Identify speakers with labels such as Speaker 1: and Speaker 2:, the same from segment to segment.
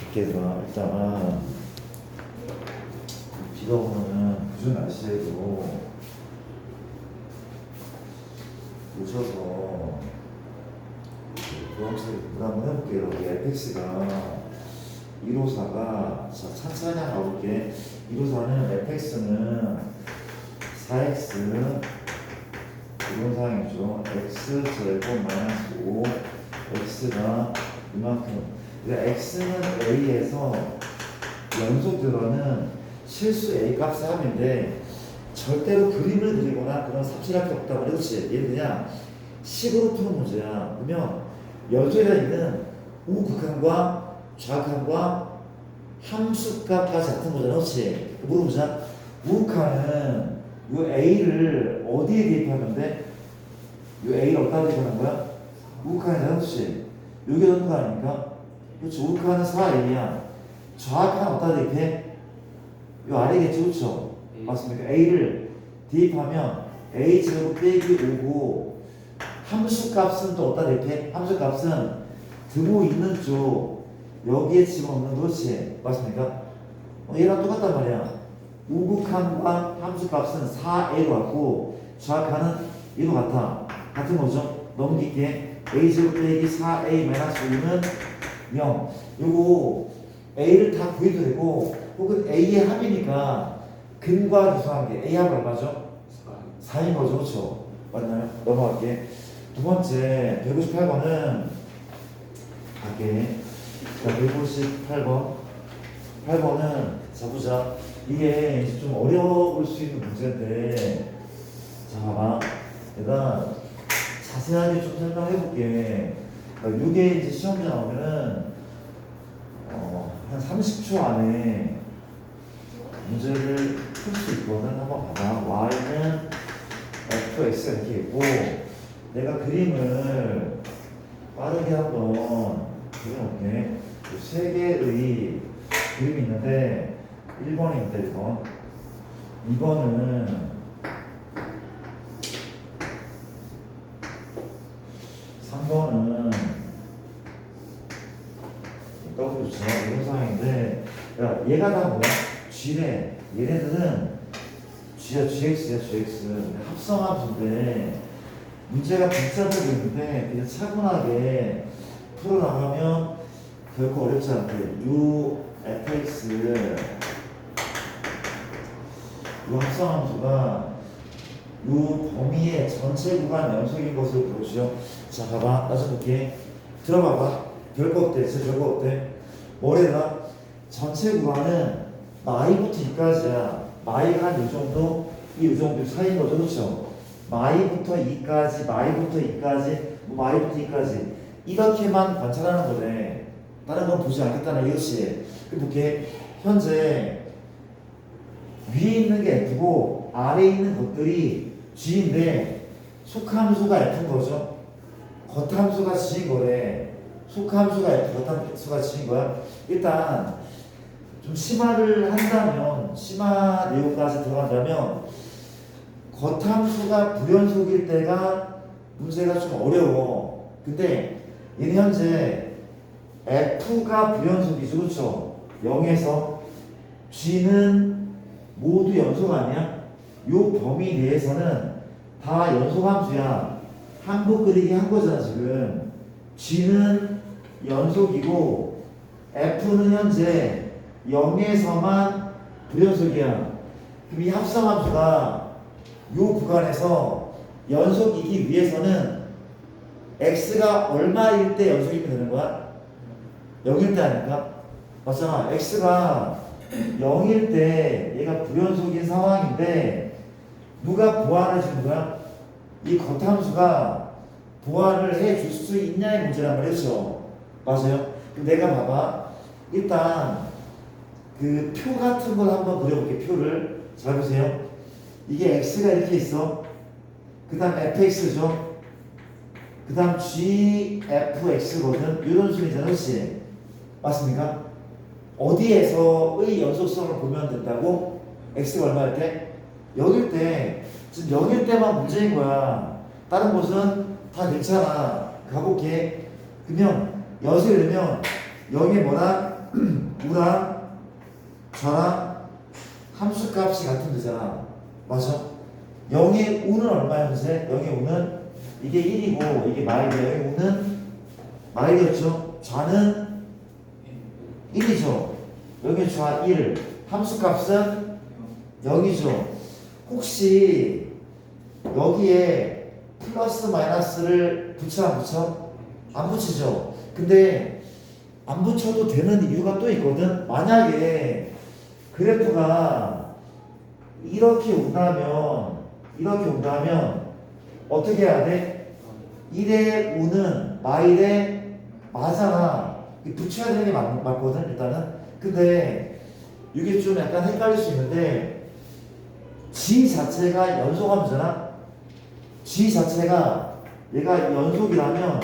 Speaker 1: 밖에서 일단 비가 오는 궂은 날씨에도 오셔서 보험사를 공부 한번 해볼게요. 여기 fx가 154가 자 천천히 가볼게. 154는 fx는 4x 이런 상황이죠. x 제곱 마이너스 5 x가 이만큼. 그러니까 x는 a에서 연속 들어는 실수 a 값의 합인데 절대로 그림을 그리거나 그런 삽질할 게 없다고 그랬지. 얘를 그냥 식으로 푸는 문제야. 그러면 연속에 있는 우극한과 좌극한과 함수값까지 같은 거잖아. 그렇지? 물어보자. 우극한은 이 a를 어디에 대입하면 돼? 이 a를 어디다 대입하는 거야? 우극한이잖아. 그렇지? 여기에 넣는 거 아닙니까? 그렇지. 우극한은 4a야. 좌극한 어디다 대입해? 이 아래겠죠. 그렇죠? 맞습니까? a를 대입하면 a 제곱 빼기 5고 함수값은 또 어디다 대입해? 함수값은 드고 있는 쪽 여기에 집어넣는 거지. 맞습니까? 얘랑 똑같단 말이야. 우극한과 함수값은 4a로 같고 좌극한은 얘도 같아. 같은 거죠. 넘길게. a 제곱 빼기 4a 마이너스 5는 0. 요거 a를 다 구해도 되고 혹은 a의 합이니까 근과 유사관계 a 합은 얼마죠? 4인 거죠. 그렇죠? 맞나요? 넘어갈게. 두 번째 158번은 갈게. 자, 158번 8번은 자 보자. 이게 이제 좀 어려울 수 있는 문제인데 자 봐봐. 내가 자세하게 좀 설명해 볼게. 이게 이제 시험 문제 나오면은 한 30초 안에 문제를 풀 수 있거든. 한번 봐봐. y는 fx가 이렇게 있고 내가 그림을 빠르게 한번 그려놓을게. 세 개의 그림이 있는데 1번입니다. 1번 2번은 3번은 W 이런 상황인데 야, 얘가 다 뭐야? G래. 얘네들은 G야, GX야, GX. 합성함수인데 문제가 복잡하게 있는데 그냥 차분하게 풀어나가면 결코 어렵지 않대. U, fx 이 합성함수가 이 범위의 전체 구간 연속인 것을 보시죠. 자, 봐봐. 나 좀 볼게. 들어봐봐. 별거 없대. 진짜 별거 없대. 뭐래나? 전체 구간은 마이부터 이까지야. 마이가 한 이 정도, 이 정도 사이인 거죠. 그렇죠? 마이부터 이까지, 마이부터 이까지, 마이부터 이까지. 이렇게만 관찰하는 거네. 다른 건 보지 않겠다는 이것이. 이렇게 현재 위에 있는 게 F고 아래에 있는 것들이 G인데 속함수가 F인 거죠. 겉함수가 G인 거래. 속함수가 F, 겉함수가 G인 거야. 일단 좀 심화를 한다면, 심화 내용까지 들어간다면 겉함수가 불연속일 때가 문제가 좀 어려워. 근데 얘는 현재 F가 불연속이죠. 그렇죠? 0에서 G는 모두 연속 아니야? 요 범위 내에서는 다 연속함수야. 한국 그리기 한 거잖아 지금. G는 연속이고 F는 현재 0에서만 불연속이야. 그럼 이 합성함수가 요 구간에서 연속이기 위해서는 x가 얼마일 때 연속이면 되는 거야? 0일 때 아닐까? 맞잖아. x가 0일 때 얘가 불연속인 상황인데 누가 보완해 주는 거야? 이 겉함수가 보완을 해 줄 수 있냐의 문제란 말이죠. 맞아요? 그럼 내가 봐봐. 일단 그 표 같은 걸 한번 그려볼게. 표를. 잘 보세요. 이게 x가 이렇게 있어. 그 다음 fx죠. 그 다음 gfx거든. 이런 순이잖아. 그렇지? 맞습니까? 어디에서의 연속성을 보면 된다고? x가 얼마일 때? 0일 때. 지금 0일 때만 문제인 거야. 다른 곳은 다 괜찮아. 가볼게. 그러면 6이 되면 0이 뭐다? 우랑 좌랑 함수값이 같은 데잖아. 맞아? 0의 우는 얼마였는데? 0의 우는 이게 1이고 이게 마일이에요. 0의 우는 마일이었죠. 좌는 1이죠. 여기 좌 1. 함수값은 0이죠. 혹시 여기에 플러스 마이너스를 붙여 안 붙여? 안 붙이죠. 근데 안 붙여도 되는 이유가 또 있거든. 만약에 그래프가 이렇게 온다면 어떻게 해야 돼? 1의 우는 마일에 맞잖아. 붙여야 되는 게 맞거든 일단은. 근데 이게 좀 약간 헷갈릴 수 있는데 G 자체가 연속함수잖아. G 자체가 얘가 연속이라면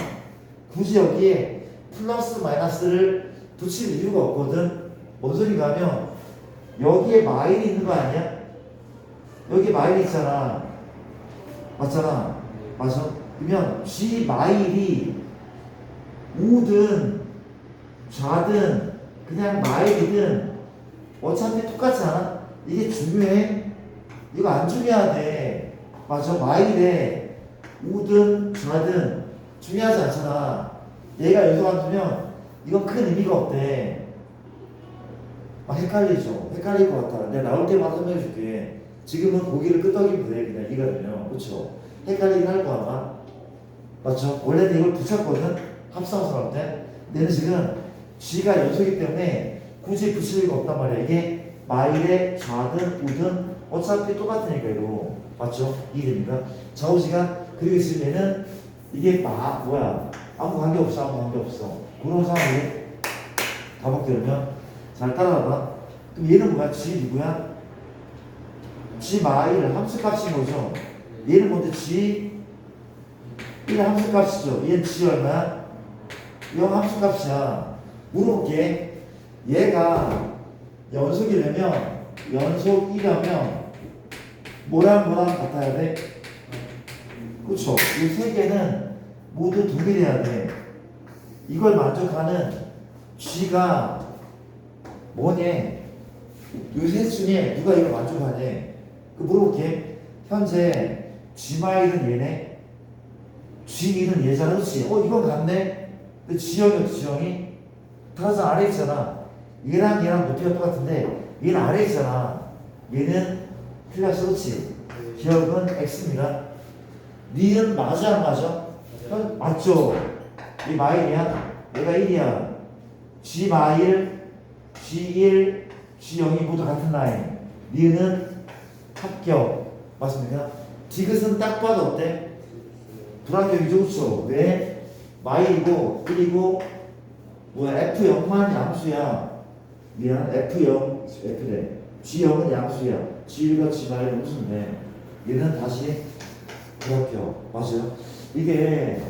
Speaker 1: 굳이 여기에 플러스 마이너스를 붙일 이유가 없거든. 뭔 소리가 하면 여기에 마일이 있는 거 아니야? 여기 마일이 있잖아. 맞잖아. 맞아? 그러면 G 마일이 우든 좌든 그냥 마일이든 어차피 똑같지 않아? 이게 중요해? 이거 안 중요하대. 맞아? 마일에 우든 좌든 중요하지 않잖아. 얘가 연속 안 두면 이건 큰 의미가 없대. 헷갈리죠? 헷갈릴 것 같아. 내가 나올 때마다 설명해 줄게. 지금은 고기를 끄덕이면 돼. 그냥 이가 되면. 그쵸? 헷갈리긴 할 거야, 아마. 맞죠? 원래는 이걸 붙였거든? 합성을 할 때. 근데 지금 G가 연속이기 때문에 굳이 붙일 이유가 없단 말이야. 이게 마일에 좌든 우든 어차피 똑같으니까 이거. 맞죠? 이해됩니까? 좌우지가. 그리고 지금 얘는 이게 뭐야. 아무 관계 없어. 그런 상황에 가볼게 그러면 잘 따라가봐. 그럼 얘는 뭐야? G 누구야? G 마일 함수값인 거죠. 얘는 뭔데? G 1 함수값이죠. 얘는 G 얼마야? 0 함수값이야. 물어볼게. 얘가 연속이라면 뭐랑 같아야 돼? 그쵸? 이 세 개는 모두 동일해야 돼. 이걸 만족하는 G가 뭐냐? 이 셋 중에 누가 이걸 만족하냐? 그 물어볼게. 현재 G마일은 얘네, G1은 얘잖아. 그렇지? 이건 같네? 근데 G형이 타자 아래 있잖아. 얘랑 높이가 똑같은데 얘는 아래 있잖아. 얘는 틀렸어. 그렇지? 기억은 X입니다. 니은 맞아 안 맞아? 맞죠? 이 마일이야. 얘가 1이야. G 마일, G1, G0이 모두 같은 라인. 니은은 합격. 맞습니까? 디귿은 딱 봐도 어때? 불합격이죠. 그렇죠? 왜? 마일이고 1이고 뭐야? F0만 양수야. 미안. F0, F래. G0은 양수야. G1과 G마일은 무슨데? 얘는 다시 불합격. 맞아요? 이게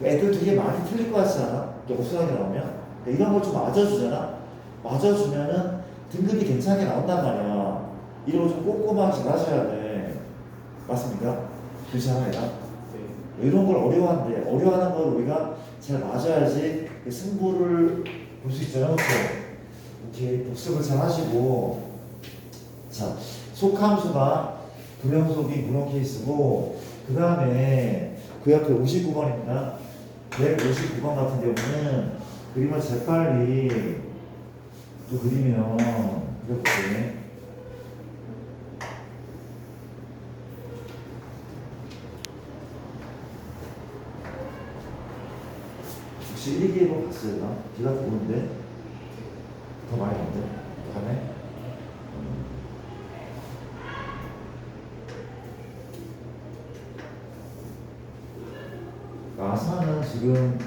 Speaker 1: 애들 되게 많이 틀릴 것 같지 않아? 역수하게 나오면? 이런 걸 좀 맞아주잖아? 맞아주면은 등급이 괜찮게 나온단 말이야. 이런 거 좀 꼼꼼하게 잘 하셔야 돼. 맞습니까? 그렇지 않아요? 이런 걸 어려워하는 걸 우리가 잘 맞아야지 승부를 볼 수 있잖아요. 그렇죠? 이렇게 복습을 잘 하시고. 자, 속함수가 불연속이 무론 케이스고, 그 다음에 그 옆에 59번입니다. 159번 같은 경우는 그림을 재빨리 또 그리면 이렇게 혹시 일기예보 봤어요? 비가 더 오는데? 더 많이 오는데? 가네? 아산은 지금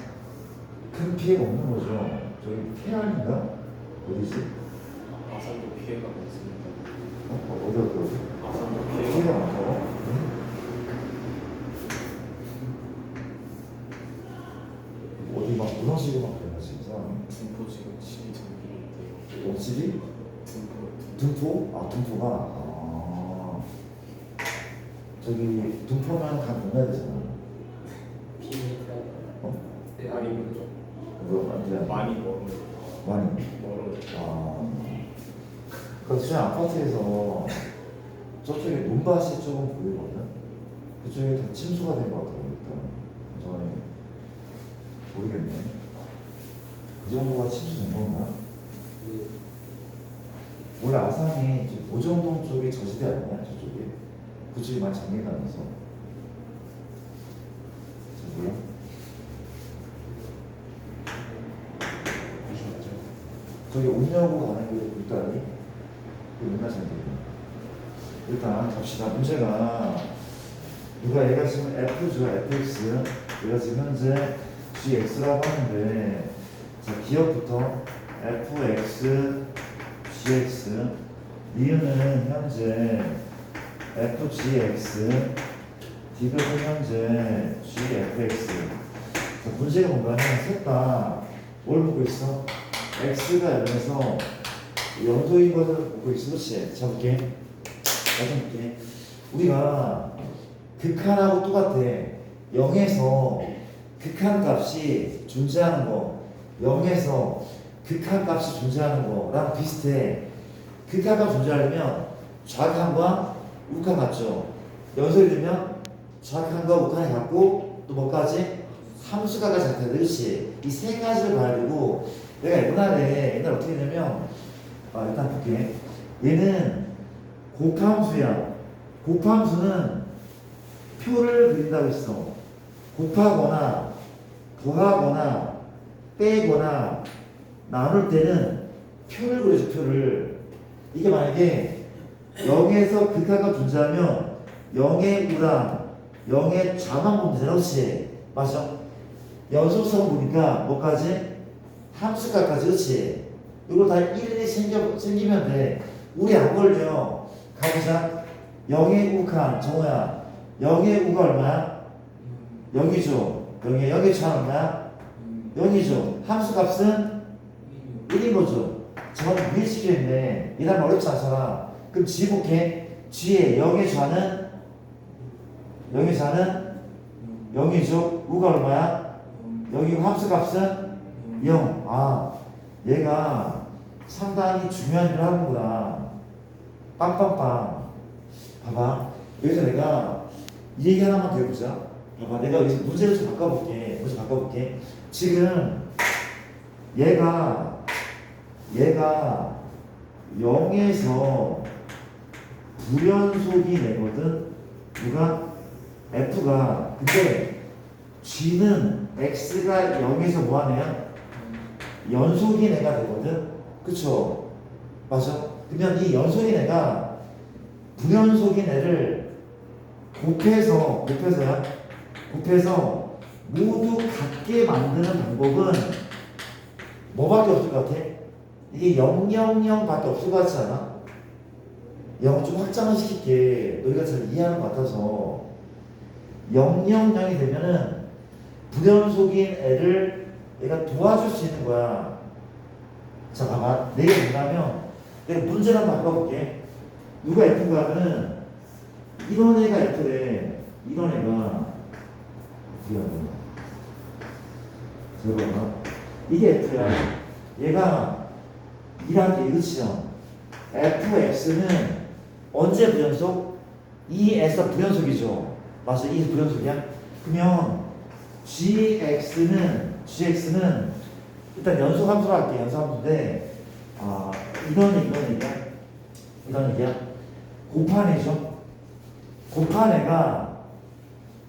Speaker 1: 큰 피해가 없는 거죠. 저기 태안인가? 어디지?
Speaker 2: 아산도 피해가 많습니다.
Speaker 1: 어디?
Speaker 2: 아산도
Speaker 1: 피해가 많다고? 어디 막 무너지고 막 그러나 진짜.
Speaker 2: 등포 지금 집이 정비인데요.
Speaker 1: 집이? 등포? 아, 등포가? 아. 저기 등포면 간 건너야 되잖아.
Speaker 2: 피해가
Speaker 1: 어?
Speaker 2: 네, 아니면 좀
Speaker 1: 그거 완전
Speaker 2: 많이 멀어요.
Speaker 1: 많이.
Speaker 2: 멀어요.
Speaker 1: 아, 그래서 저희 아파트에서 저쪽에 논밭이 조금 보이거든. 그쪽에 다 침수가 된 것 같아요. 일단 저는 모르겠네. 그 정도가 침수된 건가? 원래 아산이 좀 오정동 쪽이 저지대 아니야? 저쪽에 그쪽이 많이 장애가면서 저기요? 저기 온녀고 가는 게 일단이 그 맨날 장애가. 일단 갑시다. 문제가 누가 얘가 지금 F죠, fx. 얘가 지금 현재 gx라고 하는데, 자 기억부터 fx, gx. 니은은 현재 fgx, d변은 현재 gfx. 자 문제가 뭔가는 셋 다 뭘 보고 있어? x가 0에서 연소인 것을 보고 있어. 그렇지? 자 볼게. 볼게. 우리가 극한하고 똑같아. 0에서 극한 값이 존재하는 거, 0에서 극한 값이 존재하는 거랑 비슷해. 극한값 존재하려면 좌극한과 우극한 같죠. 연속이 되면 좌극한과 우극한이 같고 또 뭐까지? 함수가까지 같아. 그렇지? 이 세 가지를 봐야 되고, 내가 옛날에 어떻게 했냐면, 일단 볼게. 얘는 곱함수야. 곱함수는 표를 그린다고 했어. 곱하거나 더하거나 빼거나 나눌 때는 표를 그려줘. 표를. 이게 만약에 0에서 극한값 존재하면 0의 우랑 0의 좌만 보면 되잖아. 그렇지? 맞아? 연속성 보니까 뭐까지? 함수값까지. 그렇지? 이거 다 일일이 생기면 돼. 우리 안 걸려. 가보자. 0의 우극한 정우야. 0의 우가 얼마야? 0이죠. 0의 좌 얼마야? 0이죠. 함수값은 1인 거죠. 저는 위에 시켰는데 이 단어 어렵지 않잖아. 그럼 G 볼게. G의 0의 좌는 0이죠. 우가 얼마야? 0이고 함수값은 0. 아, 얘가 상당히 중요한 일을 하는구나. 빵빵빵. 봐봐. 여기서 내가 이 얘기 하나만 더 해보자. 봐봐. 내가 여기서 문제를 좀 바꿔볼게. 지금 얘가 0에서 불연속이 내거든. 누가? F가. 근데 G는 X가 0에서 뭐하네요? 연속인 애가 되거든. 그쵸? 맞아? 그러면 이 연속인 애가 불연속인 애를 곱해서 모두 같게 만드는 방법은 뭐밖에 없을 것 같아? 이게 000밖에 없을 것 같지 않아? 0 좀 확장을 시킬게. 너희가 잘 이해하는 것 같아서 000이 되면은 불연속인 애를 얘가 도와줄 수 있는 거야. 자, 봐봐. 내가 뭐냐면, 내가 문제를 한번 바꿔볼게. 누가 F인가 하면은, 이런 애가 F래. 이런 애가, 들어봐. 이게 F야. 얘가 1한테 이렇지요. FX는 언제 불연속? 2에서 불연속이죠. 맞아, 2에서 불연속이야? 그러면, GX는 일단 연속함수로 할게. 연속함수인데 이런 얘기야. 곱한 애죠. 곱한 애가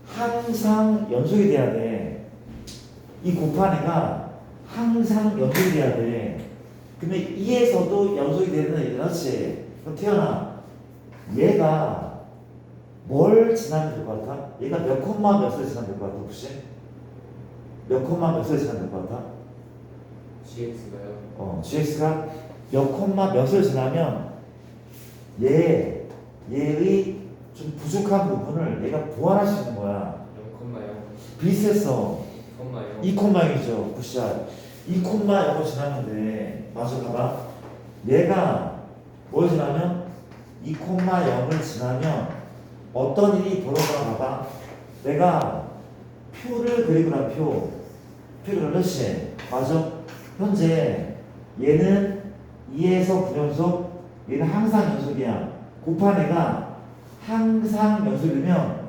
Speaker 1: 항상 연속이 돼야 돼. 이 곱한 애가 항상 연속이 돼야 돼. 그러면 2에서도 연속이 되는 애들. 그렇지? 그럼 태연아, 얘가 뭘 지나면 될 것 같아? 얘가 몇 콤마 몇을 지나면 될 것 같아 혹시? 몇 콤마 몇을 지나면 될 것 같아?
Speaker 2: GX가요?
Speaker 1: GX가 몇 콤마 몇을 지나면 얘의 좀 부족한 부분을 얘가 보완할 수 있는 거야.
Speaker 2: 0,0
Speaker 1: 비슷했어.
Speaker 2: 2,0
Speaker 1: 2콤마이죠. 굿샷. 2콤마 0을 지나면 돼. 맞아, 봐봐. 얘가 뭘 지나면 2콤마 0을 지나면 어떤 일이 벌어지나 봐봐. 내가 표를 그리고 난 표를 그렇지. 맞아. 현재 얘는 2에서 9연속, 얘는 항상 연속이야. 곱한 애가 항상 연속이면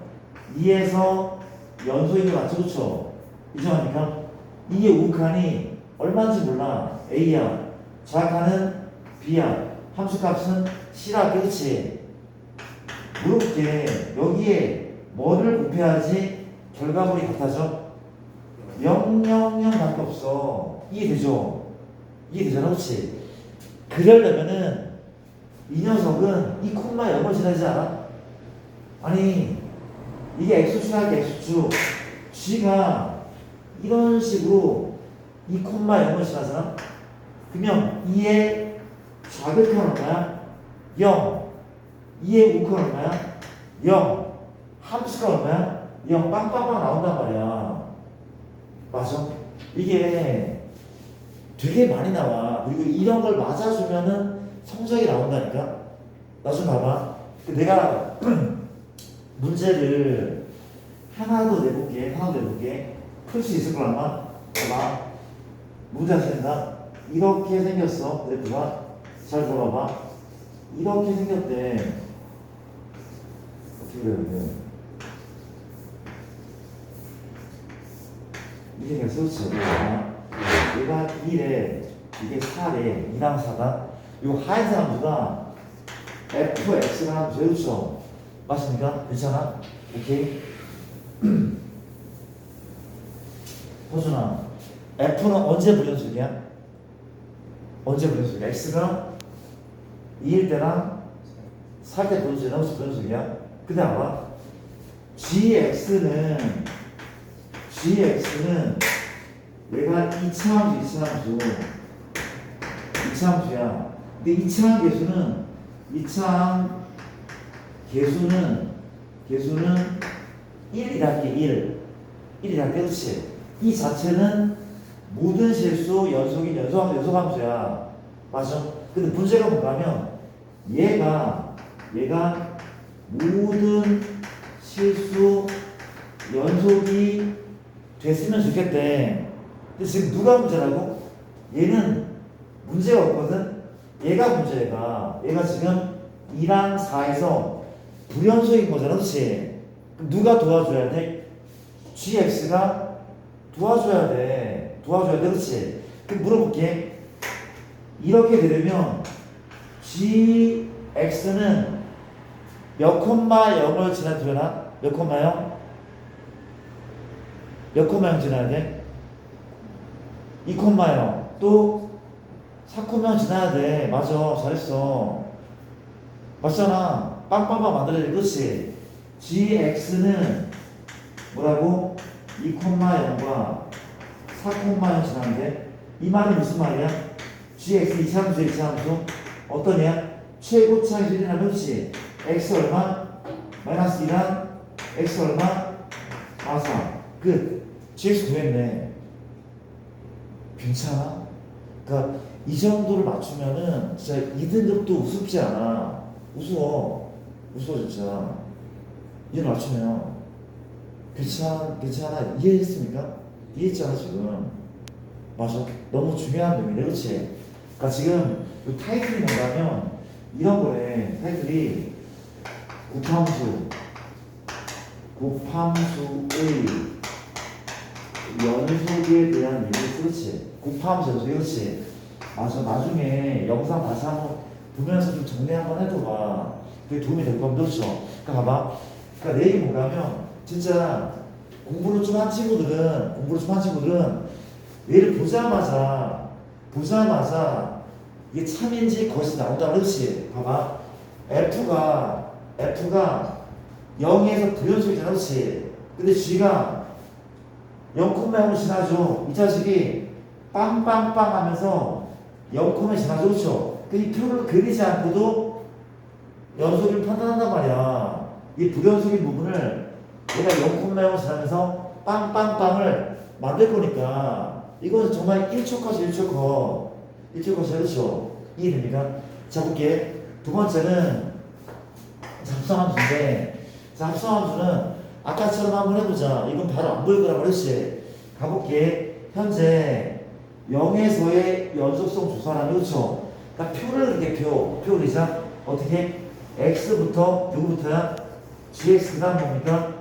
Speaker 1: 2에서 연속인 거 맞죠? 그쵸? 인정합니까? 이게 우칸이 얼마인지 몰라. A야. 좌칸은 B야. 함수값은 C라. 그렇지? 물어볼게. 여기에 뭐를 곱해야지 결과물이 같아져? 0, 0, 0 밖에 없어. 이해되죠? 이해되잖아. 그렇지? 그러려면은 이 녀석은 이 콤마 0을 지나지 않아? 아니 이게 X축이야 X축. G가 이런 식으로 이 콤마 0을 지나잖아? 그러면 2의 좌극한 얼마야? 0. 2의 우극한 얼마야? 0. 함수가 얼마야? 0. 빵빵빵 나온단 말이야. 맞아? 이게 되게 많이 나와. 그리고 이런 걸 맞아주면은 성적이 나온다니까? 나 좀 봐봐. 내가 문제를 하나도 내볼게. 풀 수 있을 거야, 아마? 봐봐. 문제가 생긴다. 이렇게 생겼어. 그래프가. 잘 들어봐봐. 이렇게 생겼대. 어떻게 해야 돼? 이렇게 생겼어. 그렇지. 얘가 1에, 이게 4래. 2랑 4다. 이거 하얀색 함수가 fx가 함수. 그렇죠? 맞습니까? 괜찮아? 오케이? 호준아, F는 언제 불연속이야? 언제 불연속이야? X가 2일 때랑 4일 때 불연속이야? 혹시 불연속이야? 근데 알아? GX는 얘가 이차함수야. 근데 이차함 개수는 1이랄게. 1이랄게. 그렇지? 이 자체는 모든 실수 연속함수야. 맞아? 근데 문제가 뭔가면 얘가 모든 실수 연속이 됐으면 좋겠대. 근데 지금 누가 문제라고? 얘는 문제가 없거든? 얘가 문제가. 얘가 지금 2랑 4에서 불연속인 거잖아. 그렇지? 그럼 누가 도와줘야 돼? GX가 도와줘야 돼. 그렇지? 그럼 물어볼게. 이렇게 되려면 GX는 몇 콤마 0을 지나야 되나? 몇 콤마 0? 몇 콤마 0 지나야 돼? 2 콤마 0. 또 4 콤마 0 지나야 돼. 맞아. 잘했어. 맞잖아. 빵빵빵 만들어야 돼. 그렇지? GX는 뭐라고? 2 콤마 0과 4 콤마 0 지나는데 이 말이 무슨 말이야? GX 이차함수 어떠냐? 최고차의 실이나 그렇지? X 얼마? 마이너스 2랑 X 얼마? 마사 끝. GX 구했네. 괜찮아? 그러니까 이 정도를 맞추면은 진짜 2등급도 우습지 않아. 우스워 진짜. 얘를 맞추면 괜찮아. 이해했습니까? 이해했잖아 지금. 맞아. 너무 중요한 내용이네. 그렇지? 그러니까 지금 이 타이틀이 뭔가면 이런 거래. 타이틀이 곱함수의 연속에 대한 얘기. 그렇지? 곱함수 연속. 그렇지? 맞아. 나중에 영상 다시 한번 보면서 좀 정리 한번 해줘봐. 그게 도움이 될 겁니다. 그렇죠? 그러니까 봐봐. 그러니까 내 얘기 뭔가면 진짜 공부를 좀 한 친구들은 얘를 보자마자 이게 참인지 거짓이 나온다. 그렇지? 봐봐. F가 0에서 불연속이잖아. 그렇지? 근데 G가 0,0을 지나죠. 이 자식이 빵빵빵 하면서 0,0 지나죠. 그렇죠? 이 표를 그리지 않고도 연속을 판단한단 말이야. 이 불연속인 부분을 얘가 0,0을 지나면서 빵빵빵을 만들 거니까 이거는 정말 1초컷이 1초컷. 그렇죠? 이해됩니까? 자, 볼게. 두 번째는 합성함수인데, 자, 합성함수는 아까처럼 한번 해보자. 이건 바로 안 보일 거란 말이지. 가볼게. 현재 0에서의 연속성 조사라는 그렇죠? 그러니까 표를 이렇게 표 그리자 어떻게 x부터 누구부터야? gx 그다음 뭡니까?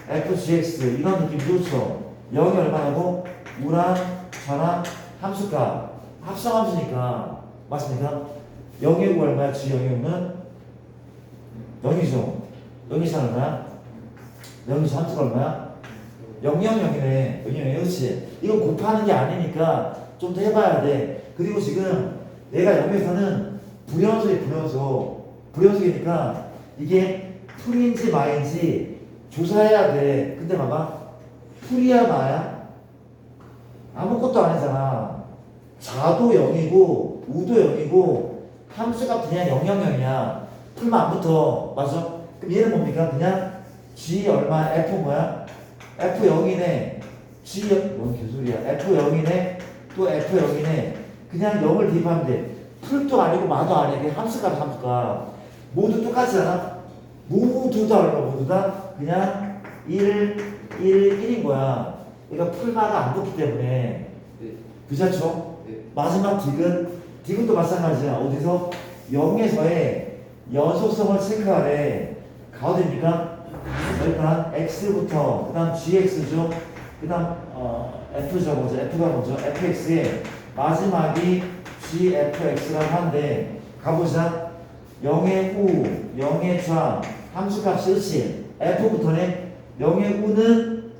Speaker 1: fgx 이런 느낌 좋죠? 0이 얼마나고? 우랑 좌랑 함수값 합성함수니까 맞습니까? 0의 9 얼마야? g 0의 9는 0이죠? 0이 4 얼마야? 0이 4 함수가 얼마야? 000이네. 000이네. 그렇지. 이건 곱하는 게 아니니까 좀 더 해봐야 돼. 그리고 지금 얘가 0에서는 불연속이니까 이게 풀인지 마인지 조사해야 돼. 근데 봐봐. 풀이야 마야? 아무것도 아니잖아. 좌도 0이고 우도 0이고 함수가 그냥 000이야. 풀만 안 붙어. 맞아? 그럼 얘는 뭡니까? 그냥 G 얼마? F 뭐야? F 0이네. G 뭔 개소리야? F 0이네. 또 F 0이네. 그냥 0을 대입하면 돼. 풀도 아니고 마도 아니고 그냥 함수가 모두 똑같잖아. 모두 다 얼마? 모두 다 그냥 1, 1인 거야. 그러니까 풀마가 안 붙기 때문에
Speaker 2: 네.
Speaker 1: 그렇죠?
Speaker 2: 네.
Speaker 1: 마지막 딕은 또 마찬가지야. 어디서? 0에서의 연속성을 체크하래. 가오됩니까? 일단 x부터 그 다음 gx죠. 그 다음 f죠. 먼저 f가 먼저 fx의 마지막이 gfx라고 하는데 가보자. 0의 우, 0의 좌 함수값이 그렇지. f부터네. 0의 우는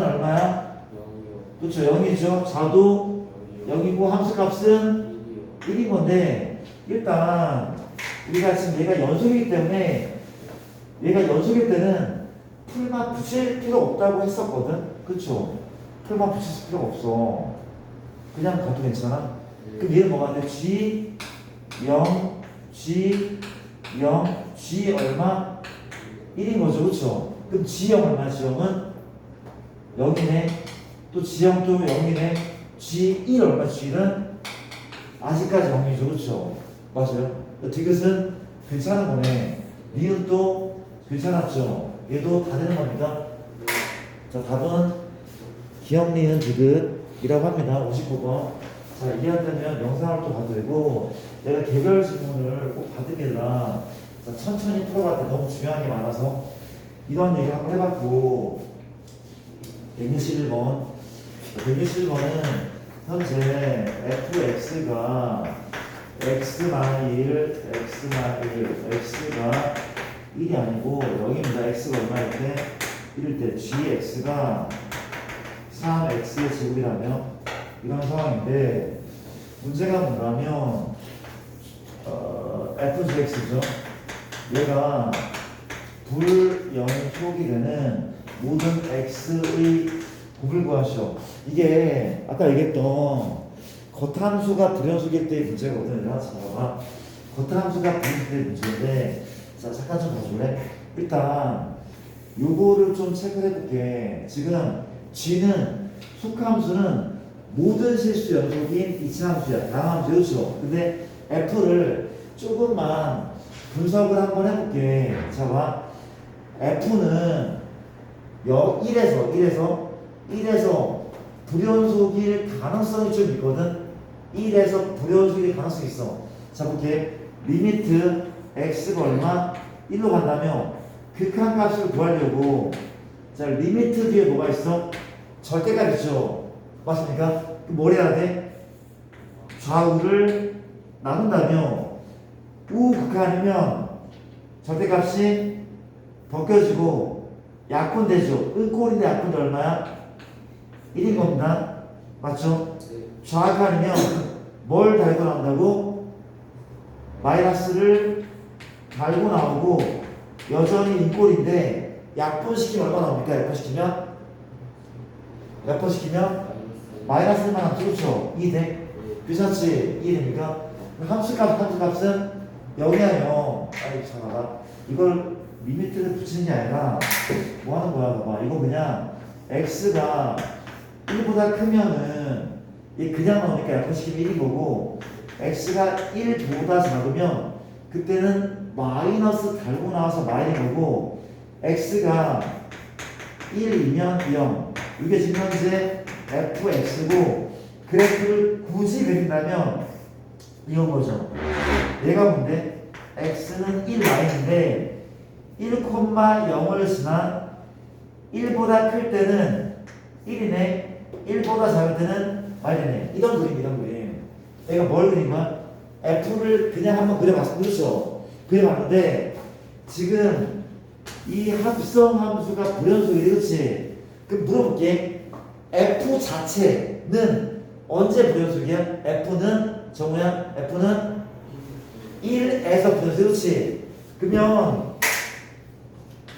Speaker 1: 얼마야?
Speaker 2: 0이요.
Speaker 1: 그렇죠. 0이죠. 좌도 0이고 함수값은 1인 건데 일단 우리가 지금 얘가 연속이기 때문에 얘가 연속일 때는 풀만 붙일 필요 없다고 했었거든. 그렇죠? 풀만 붙일 필요 없어. 그냥 가도 괜찮아. 그럼 얘는 뭐가 돼? G 0 G 0 G 얼마? 1인 거죠. 그렇죠? 그럼 G 0 얼마? G 0은 0이네. 또 G 0 또 0이네. G 1 얼마? G 1은 아직까지 0이죠. 그렇죠? 맞아요. 디귿은 괜찮은 거네. 니은도 괜찮았죠. 얘도 다 되는 겁니다. 자, 답은 기억 니은 디귿이라고 합니다. 59번. 자, 이해한다면 영상을 또 봐도 되고, 내가 개별 질문을 꼭 받으니까 자, 천천히 풀어갈 때 너무 중요한 게 많아서 이런 얘기 한번 해봤고, 161번. 161번은 현재 fx가 x-1, x가 1이 아니고 0입니다. x가 얼마일 때? 1일 때 gx가 3x의 제곱이라면 이런 상황인데 문제가 뭐냐면 fgx죠. 얘가 불연속이 되는 모든 x의 곱을 구하시오. 이게 아까 얘기했던 겉함수가 불연속일 때의 문제거든요. 자, 봐봐. 겉함수가 불연속일 때의 문제인데, 자, 잠깐 좀 봐줄래? 일단 요거를 좀 체크해 볼게. 지금 G는 속함수는 모든 실수 연속인 이차함수야. 다함수 그렇죠? 근데 F를 조금만 분석을 한번 해볼게. 자, 봐. F는 1에서 불연속일 가능성이 좀 있거든. 1에서 불연속일 가능성이 있어. 자, 볼게. 리미트 x가 얼마? 1로 간다면 극한값을 구하려고 자, 리미트 뒤에 뭐가 있어? 절대값 있죠. 맞습니까? 그럼 뭘 해야 돼? 좌우를 나눈다면 우 극한이면 절대값이 벗겨지고 약분되죠. 은꼴인데 약분이 얼마야? 1인 겁니다. 맞죠? 좌극한이면 뭘 달고 나온다고? 마이너스를 달고 나오고 여전히 인꼴인데 약분시키면 얼마 나옵니까? 약분시키면 마이너스 1만 남죠. 그렇죠? 2대 귀사치 2됩니까? 함수값은 0이야 0. 아이 잠깐만 이걸 리미트를 붙이는 게 아니라 뭐 하는 거야? 봐봐. 이거 그냥 x가 1보다 크면은 이 그냥 나오니까 약분시키면 1인 거고 x가 1보다 작으면 그때는 마이너스 달고 나와서 마이너인 거고 x가 1이면 0 이게 지금 현재 fx고 그래프를 굳이 그린다면 이건 거죠. 얘가 뭔데? x는 1y인데 1,0을 지나 1보다 클 때는 1이네 1보다 작을 때는 y네. 이런 그림 이런 그림. 내가 뭘 그린 거야? f를 그냥 한번 그려봤어. 그렇죠? 그려봤는데 지금 이 합성 함수가 불연속이 그렇지? 그럼 물어볼게. f 자체는 언제 불연속이야? f는 정우야 f는 1에서 불연속 그렇지? 그러면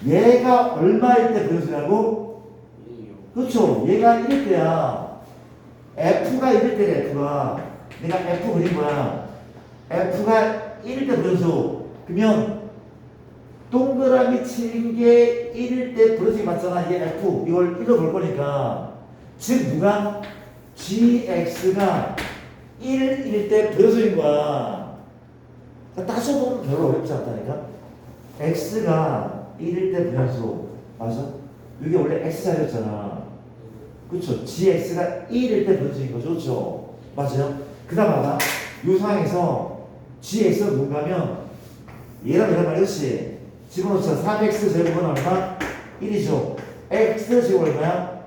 Speaker 1: 얘가 얼마일 때 불연속이라고?
Speaker 2: 1이요.
Speaker 1: 그렇죠. 얘가 1일 때야. f가 1일 때래 f가. 내가 f 그린 거야. f가 1일 때 불연속. 그러면 동그라미 치는 게 1일 때 불연속이 맞잖아. 이게 f. 이걸 1로 볼 거니까. 즉 누가? gx가 1일 때 불연속인 거야. 그러니까 따져보면 별로 어렵지 않다니까. x가 1일 때 불연속. 맞아? 이게 원래 x자리였잖아. 그렇죠? gx가 1일 때 불연속인 거죠. 그렇죠? 맞아요? 그 다음 봐봐. 이 상황에서 gx가 뭔가면 얘랑 얘랑 말이지. 집어넣자. 3x 제곱은 얼마? 1이죠. x 제곱 얼마야?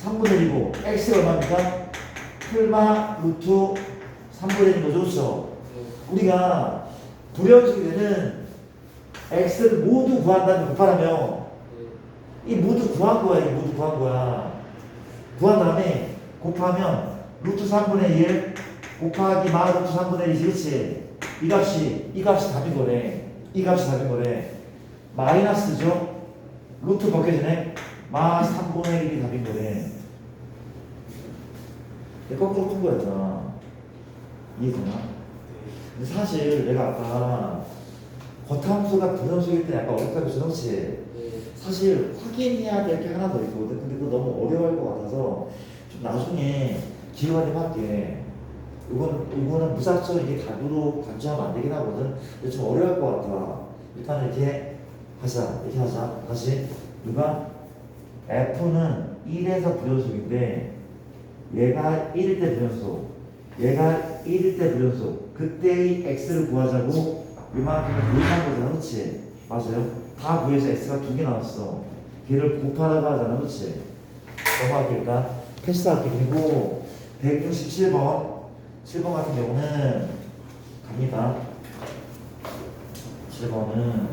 Speaker 1: 3분의 1이고 x가 얼마입니까? 풀마 루트 3분의 1인 거죠. 그렇죠? 우리가 불연속이 되는 x를 모두 구한다는 곱하라며 이 모두 구한 거야. 이 모두 구한 거야. 구한 다음에 곱하면 루트 3분의 1 곱하기 마 루트 3분의 1이지. 그치? 이 값이 답인 거래. 이 값이 답인 거래. 마이너스죠? 루트 벗겨지네. 마 3분의 1이 답인 거래. 거꾸로 푼 거였잖아. 이해되나? 근데 사실 내가 아까 겉함수가 불연속일 때 약간 어렵다고 했지. 그렇지? 사실 확인해야 될 게 하나 더 있거든. 근데 그거 너무 어려워할 것 같아서 좀 나중에 기회가 되면 할게. 이거는 무작정 이게 답으로 간주하면 안 되긴 하거든. 근데 좀 어려울 것 같아. 일단 이렇게 하자. 이렇게 하자. 다시 누가? F는 1에서 불연속인데 얘가 1일 때 불연속. 얘가 1일 때 불연속. 그때의 x를 구하자고 이만큼을 구한 거잖아. 그렇지? 맞아요? 다 구해서 x가 2개 나왔어. 걔를 곱하라고 하잖아. 그렇지? 넘어갈게니까 패스할게. 그리고 167번 7번 같은 경우는 갑니다. 7번은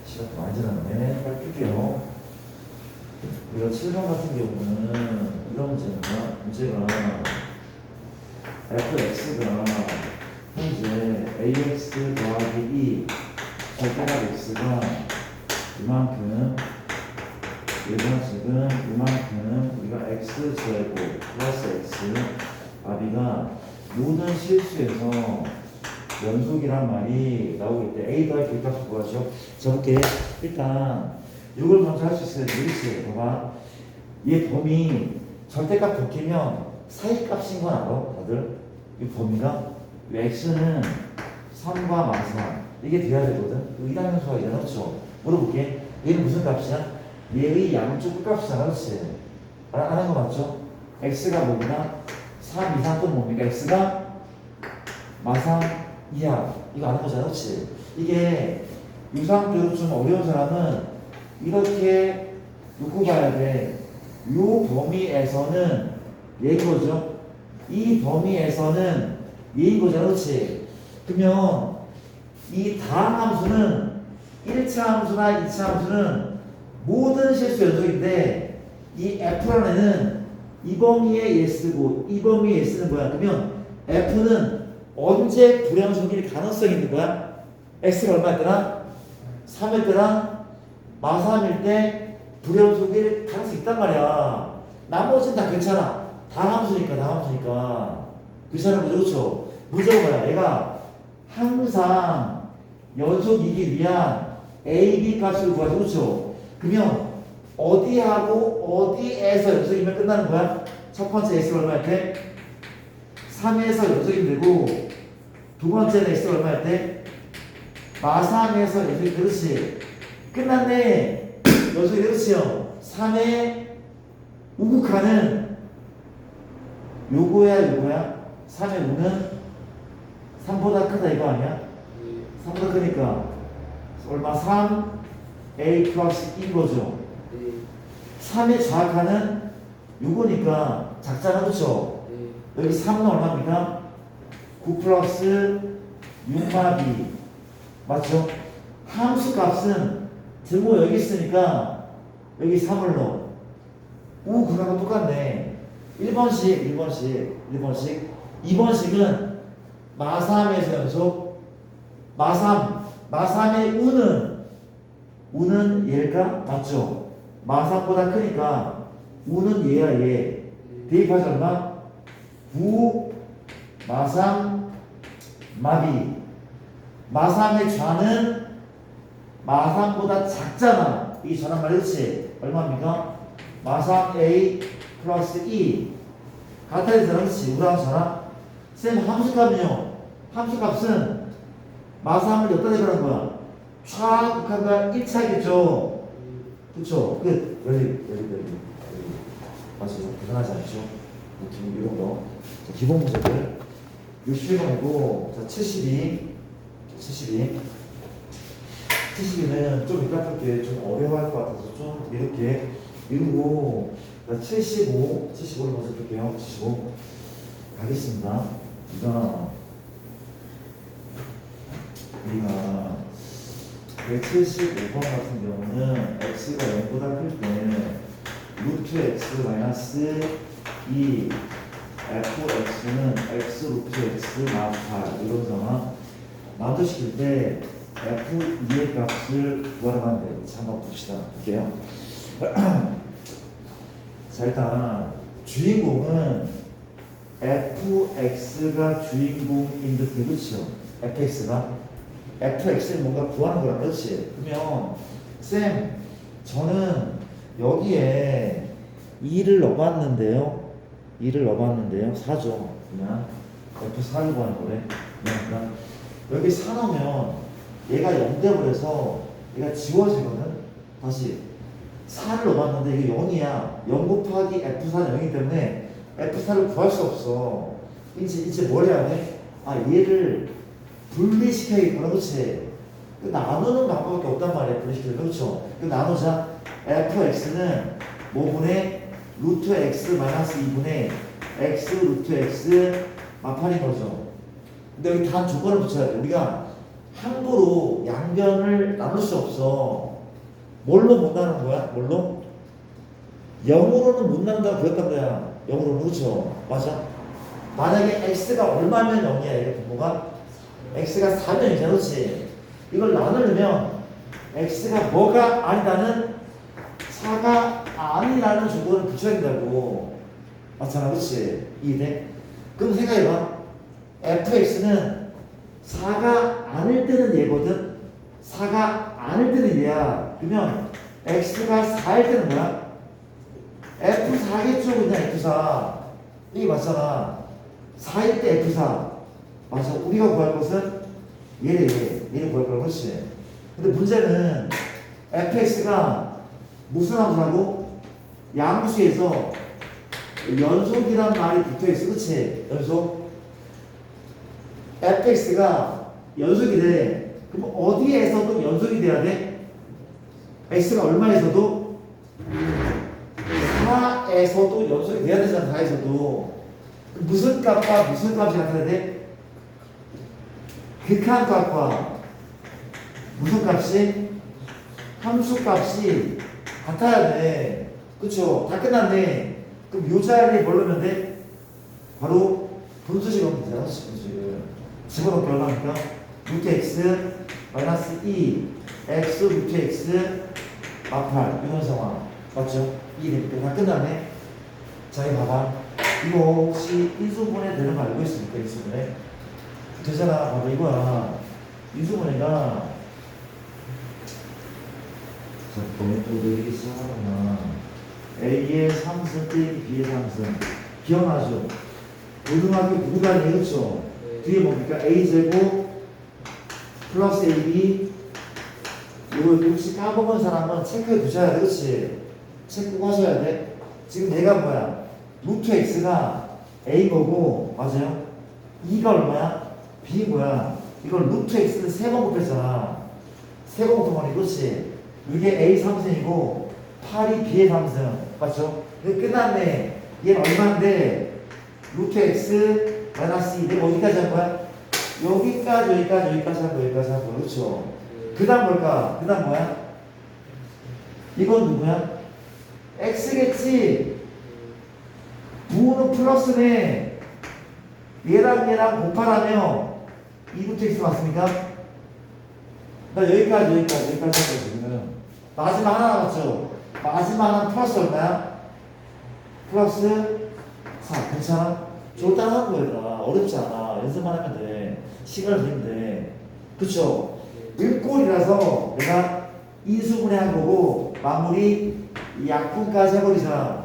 Speaker 1: 시간 많이 지났네. 빨리 풀게요. 그리고 7번 같은 경우는 이런 문제입니다. 문제가 fx가 현재 ax 더하기 2 절대값 x가 이만큼 얘가 지금 이만큼 우리가 x 제곱 플러스 x 아비가 모든 실수에서 연속이란 말이 나오기 때 a 더하기 b 값을 구하죠. 저렇게 일단 이걸 먼저 할 수 있어요. 그렇지? 봐봐. 얘 범위 절대값 벗기면 사이값인 건 알아? 다들? 이 범위가 이 x는 3과 마사 이게 돼야 되거든. 이당연수가 있잖아. 그렇죠? 물어볼게. 얘는 무슨 값이야? 얘의 양쪽 끝값이잖아. 그렇지? 아는 거 맞죠? x가 뭐구나? 3 이상 또는 뭡니까? x가 마상 이하. 이거 아는 거잖아. 그렇지? 이게 유상대로 좀 어려운 사람은 이렇게 놓고 봐야 돼. 요 범위에서는 얘인 거죠. 이 범위에서는 얘인 거잖아. 그렇지? 그러면 이 다음 함수는 1차 함수나 2차 함수는 모든 실수 연속인데 이 f라는 애는 이 범위에 얘 쓰고 이 범위에 얘 쓰는 거야. 그러면 f는 언제 불연속일 가능성이 있는 거야? x가 얼마였더라? 3였더라? 마3일 때 불연속일 가능성이 있단 말이야. 나머지는 다 괜찮아. 다 함수니까. 괜찮은 거죠. 그렇죠? 문제가 뭐야? 얘가 항상 연속이기 위한 a, b 값을 구하죠. 그렇죠? 그러면 어디하고 어디에서 연속이면 끝나는 거야? 첫 번째 x가 얼마일 때? 3에서 연속이 되고 두 번째는 x가 얼마일 때? 마3에서 연속이 그렇지. 끝났네. 연속이 그렇지요. 3의 우극하는 요거야 3의 우는 3보다 크다 이거 아니야? 3보다 크니까 얼마? 3a 플러스 2인 거죠. 3의 좌악하는 요거니까 작잖아 그쵸? 여기 3은 얼마입니까? 9 플러스 6마비 맞죠? 함수 값은 등호 여기 있으니까 여기 3을 넣어. 오 그거랑 똑같네. 1번씩 2번씩은 마3에서 연속 마3의 우는 얘일까? 맞죠? 마3보다 크니까 우는 얘야 얘. 대입하지 얼마? 9 마3 마비. 마3의 좌는 마3보다 작잖아. 이 전환 말이지. 얼마입니까? 마3a 플러스 2 같아야 되잖아. 그렇지? 우라하잖아. 쌤 함수값은요. 함수값은 마3을 여기다 대입하는 거야. 좌극한과 1차겠죠. 그쵸? 끝. 열리. 맞죠? 계산하지 않죠? 지금 이런 거. 자, 기본 문제들. 61번이고, 자, 72는 좀 이따 볼게. 좀 어려워할 것 같아서 좀 이렇게 이루고, 75를 먼저 볼게요. 75. 가겠습니다. 우리가 175번 같은 경우는 x가 0보다 클 때 루트 x 마이너스 2 fx는 x 루트 x 마파 이런 상황 만들어시킬 때 f2의 값을 구하라고 하는데 한번 봅시다. 볼게요. 자 일단 주인공은 fx가 주인공인 듯해. 그렇죠? fx는 뭔가 구하는 거라. 그렇지? 그러면 쌤 저는 여기에 2를 넣어봤는데요 4죠. 그냥 f4를 구하는 거래. 그러니까 여기 4 넣으면 얘가 0 돼버려서 얘가 지워지거든. 다시 4를 넣어봤는데 이게 0이야 0 곱하기 f4는 0이기 때문에 f4를 구할 수 없어. 이제 뭘 해야 돼? 얘를 분리시켜야겠구나. 그렇지? 나누는 방법밖에 없단 말이야. 분리시키는. 그렇죠? 나누자. fx는 5분의 루트 x 마이너스 2분의 x 루트 x 마팔인 거죠. 근데 여기 단 조건을 붙여야 돼. 우리가 함부로 양변을 나눌 수 없어. 뭘로 못 나누는 거야? 뭘로? 0으로는 못 나눈다고 그랬단 말이야. 0으로는. 그렇죠? 맞아? 만약에 x가 얼마면 0이야 이게 분모가? x가 4면 0이잖아. 그렇지? 이걸 나누려면 x가 뭐가 아니다는 4가 아니라는 조건을 붙여야 된다고. 맞잖아. 그렇지? 이해돼? 그럼 생각해봐. fx는 4가 아닐 때는 얘거든. 4가 아닐 때는 얘야. 그러면 x가 4일 때는 뭐야? f4겠죠. 그냥 f4 이게 맞잖아. 4일 때 f4 맞아. 우리가 구할 것은 얘를 구할 거야. 그렇지? 근데 문제는 fx가 무슨 함수라고? 양수에서 연속이란 말이 붙어있어. 그치? 연속. fx가 연속이 돼. 그럼 어디에서도 연속이 돼야 돼? x가 얼마에서도? 4에서도 연속이 돼야 되잖아. 4에서도. 무슨 값과 무슨 값이 같아야 돼? 극한 값과 무슨 값이? 함수 값이 같아야 돼. 그쵸? 다 끝났네. 그럼 요 자리에 뭘 넣으면 돼? 바로 분수식 넣으면 되잖아. 분수식을 집어넣고 얼마입니까? 루트 x 마이너스 2 x 루트 x 마팔 이런 상황 맞죠? 이 되니까 다 끝났네. 자 이거 봐봐. 이거 혹시 인수분해 되는 거 알고 있습니까? 인수분해 되잖아. 봐봐 이거야. 인수분해가 자 보면 또 내리기 시작하구나. A의 3승 빼기 B의 3승 기억나죠? 고등학교 구간이 그렇죠? 뒤에 뭡니까? A제곱 플러스 AB 이거 혹시 까먹은 사람은 체크해 두셔야 돼. 그렇지? 체크하셔야 돼. 지금 얘가 뭐야? 루트 x가 A 거고 맞아요? 2가 얼마야? B 뭐야? 이걸 루트 x를 3번 곱했잖아. 3번 곱하면 그렇지. 이게 A 3승이고 8이 B의 3승 맞죠? 이거 끝났네. 얘는 얼마인데 루트 x 마이너스 2 내가 어디까지 할 거야? 여기까지 할 거야 그렇죠? 그 다음 뭘까? 그 다음 뭐야? 이건 누구야? x겠지? 부호는 플러스네. 얘랑 곱하라며 2루트 x 맞습니까? 나 여기까지 할 거야 지금. 마지막 하나 남았죠? 마지막 하나는 플러스 얼마야? 플러스 4 괜찮아? 저거 따라 하는 거야 어렵지 않아. 연습만 하면 돼. 시간을 들이면 돼. 그쵸? 일꼴이라서 내가 인수분해 한 거고 마무리 약분까지 해버리자.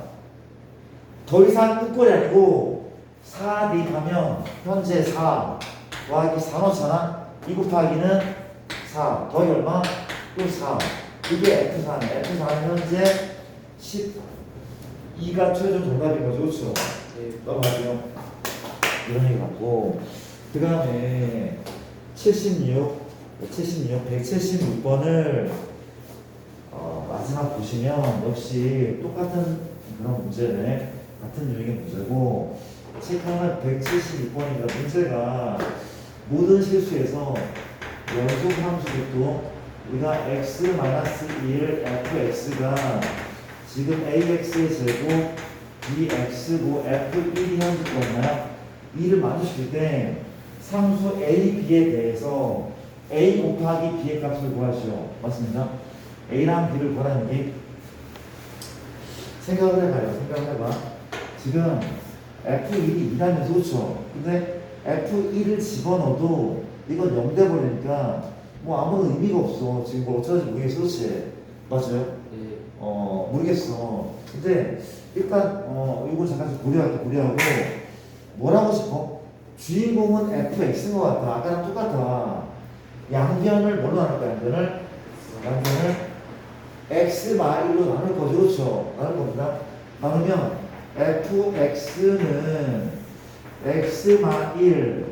Speaker 1: 더 이상 끝꼴이 아니고 4 대입하면 현재 4 더하기 4 넣잖아. 2 곱하기는 4 더하기 얼마? 또 4 이게 F4네. F4는 현재 12가 최종 정답인 거죠. 그렇죠? 넘어가세요. 이런 얘기 같고 그 다음에 176번을 마지막 보시면 역시 똑같은 그런 문제네. 같은 유형의 문제고 체크하는 176번이니까 문제가 모든 실수에서 연속 함수도 우리가 x-1 fx가 지금 ax의 제곱 bx고 f1이 함수가 없나요? 2를 만족시킬 때 상수 a, b에 대해서 a 곱하기 b의 값을 구하시오. 맞습니까? a랑 b를 구하라는 얘기. 생각을 해봐. 지금 f1이 2라면서 그렇죠? 근데 f1을 집어넣어도 이건 0 돼버리니까 뭐 아무런 의미가 없어. 지금 뭐 어쩌지 모르겠어. 그렇지? 맞아요? 모르겠어. 근데 일단 이걸 잠깐 좀 고려하고 뭐라고 싶어? 주인공은 fx인 것 같아. 아까랑 똑같아. 양변을 뭘로 나눌 거야? 양변을 x-1로 나눌 거죠. 그렇죠? 나눌 겁니다. 나누면 fx는 x-1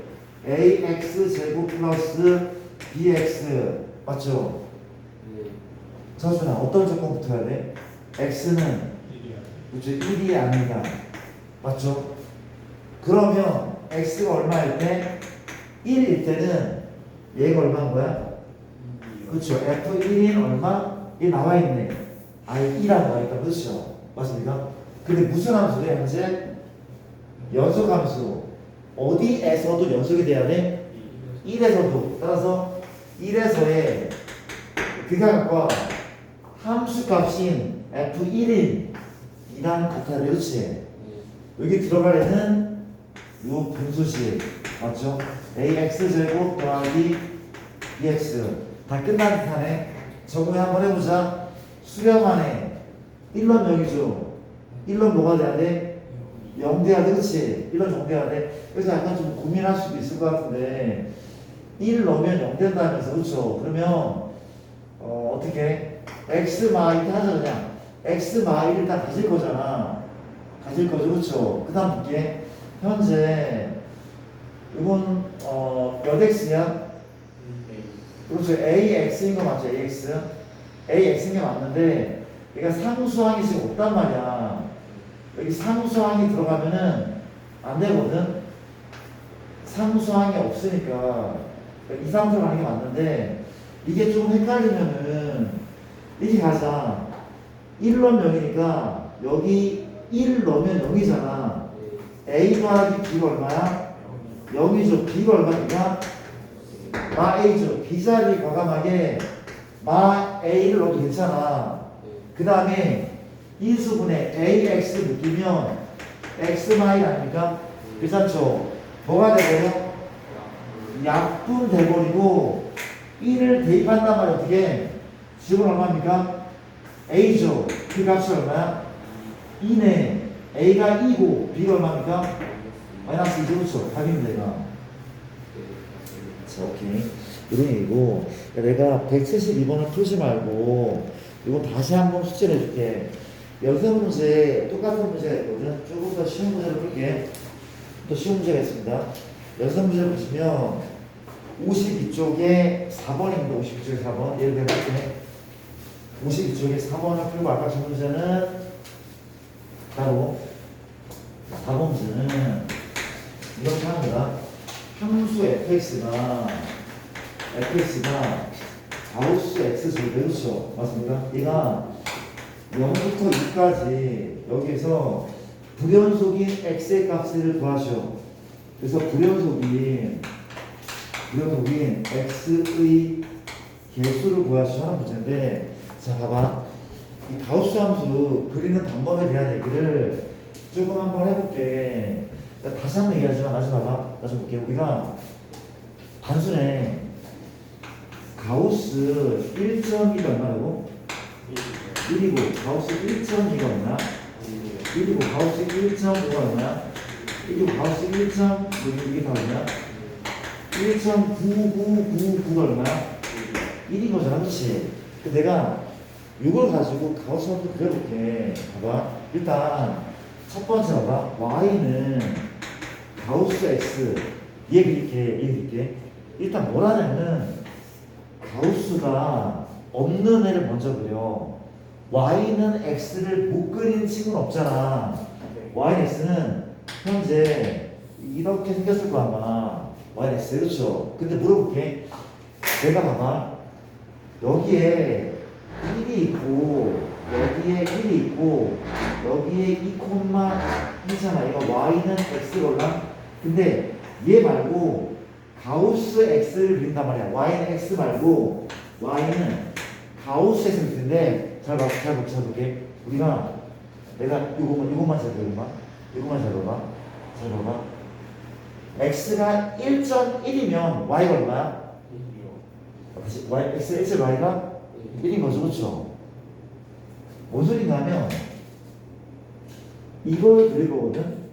Speaker 1: ax 제곱 플러스 bx 맞죠? 서준아 어떤 조건 붙어야 돼? x는 1이 아니다 맞죠? 그러면 x가 얼마일 때? 1일 때는 얘가 얼마인 거야? 그렇죠. f1인 얼마? 얘 나와있네. 아예 2라 나와있다. 그렇죠? 맞습니까? 근데 무슨 함수래 현재? 연속함수. 어디에서도 연속이 돼야 돼? 1에서도. 따라서 1에서의 극약과 함수값인 f1인 이랑 같아야 돼. 그렇지? 여기 들어가려는 요 분수식 맞죠? ax제곱 더하기 bx 다 끝난 듯하네. 적용 한번 해보자. 수렴하네. 1론 0이죠. 1론 뭐가 돼야 돼? 0 돼야 돼. 그치? 1론 0 돼야 돼. 그래서 약간 좀 고민할 수도 있을 것 같은데 1 넣으면 0 된다면서. 그쵸? 그러면 어떻게 x 마일 하자. 그냥 x 마일 일단 가질 거잖아. 가질 거죠. 그쵸? 그 다음 볼게. 현재 이건 몇 x야? 그렇죠. AX인 거 맞죠? AX. AX인 게 맞는데 얘가 상수항이 지금 없단 말이야. 여기 상수항이 들어가면은 안 되거든. 상수항이 없으니까 이 상수를 하는 게 맞는데 이게 좀 헷갈리면은 이렇게 가자. 1 넣으면 0이니까 여기 1 넣으면 0이잖아. A 더하기 B가 얼마야? 0이죠. B가 얼마니까? 마 A죠. B 자리 과감하게 마 A를 넣어도 괜찮아. 그 다음에 인수분해 AX 느끼면 X 마일 아닙니까? 괜찮죠? 뭐가 돼버려? 약분 돼버리고 1을 대입한단 말이야. 어떻게? 지금 얼마입니까? A죠. 그 값이 얼마야? 2네. A가 2고 B가 얼마입니까? 마이너스 2죠. 그렇죠? 답입니다. 얘가. 자, 오케이. 이런 얘기고 내가 172번을 풀지 말고 이거 다시 한번 숙제를 해줄게. 연습 문제 똑같은 문제가 있거든. 조금 더 쉬운 문제를 풀게. 또 쉬운 문제가 있습니다. 연습 문제 보시면 52쪽에 4번입니다. 52쪽에 4번. 예를 들어 볼게. 52쪽에 4번을 풀고 아까 저 문제는 따로 4번 문제는 이렇게 합니다. 함수 fx가 가우스 x 제곱 그렇죠? 맞습니까? 얘가 0부터 2까지 여기에서 불연속인 x의 값을 구하시오. 그래서 불연속인 x의 개수를 구하시오 하는 문제인데, 자 봐봐, 이 가우스 함수 그리는 방법에 대한 얘기를 조금 한번 해볼게. 다시 한번 얘기하지만 다시 봐봐, 다시 볼게. 우리가 단순에 가우스 1.1이 얼마라고? 1이고 가우스 1.2가 얼마야? 1이고 가우스 1.5가 얼마야? 1이고 가우스 1.6이 다 얼마야? 1.9999가 얼마야? 1인 거잖아, 그렇지? 내가 이걸 가지고 가우스 함수 그려볼게. 봐봐, 일단 첫 번째 봐봐, y는 가우스 x 얘 그릴게. 일단 뭐라냐면 가우스가 없는 애를 먼저 그려. y는 x를 못 그리는 친구는 없잖아. y는 x는 현재 이렇게 생겼을 거야 아마. y는 x, 그렇죠? 근데 물어볼게. 내가 봐봐, 여기에 1이 있고 여기에 1이 있고 여기에 2,2잖아. 이거 y는 x 걸라. 근데 얘 말고 가우스 x를 그린단 말이야. y는 x 말고 y는 가우스 x를 그리는데, 잘 볼게. 우리가 내가 이것만 잘 봐봐. 잘 봐봐. x가 1.1이면 y가 얼마야? 다시 x 1점 y가 1인 거죠, 그렇죠? 뭔 소린가 하면 이걸 그릴 거거든.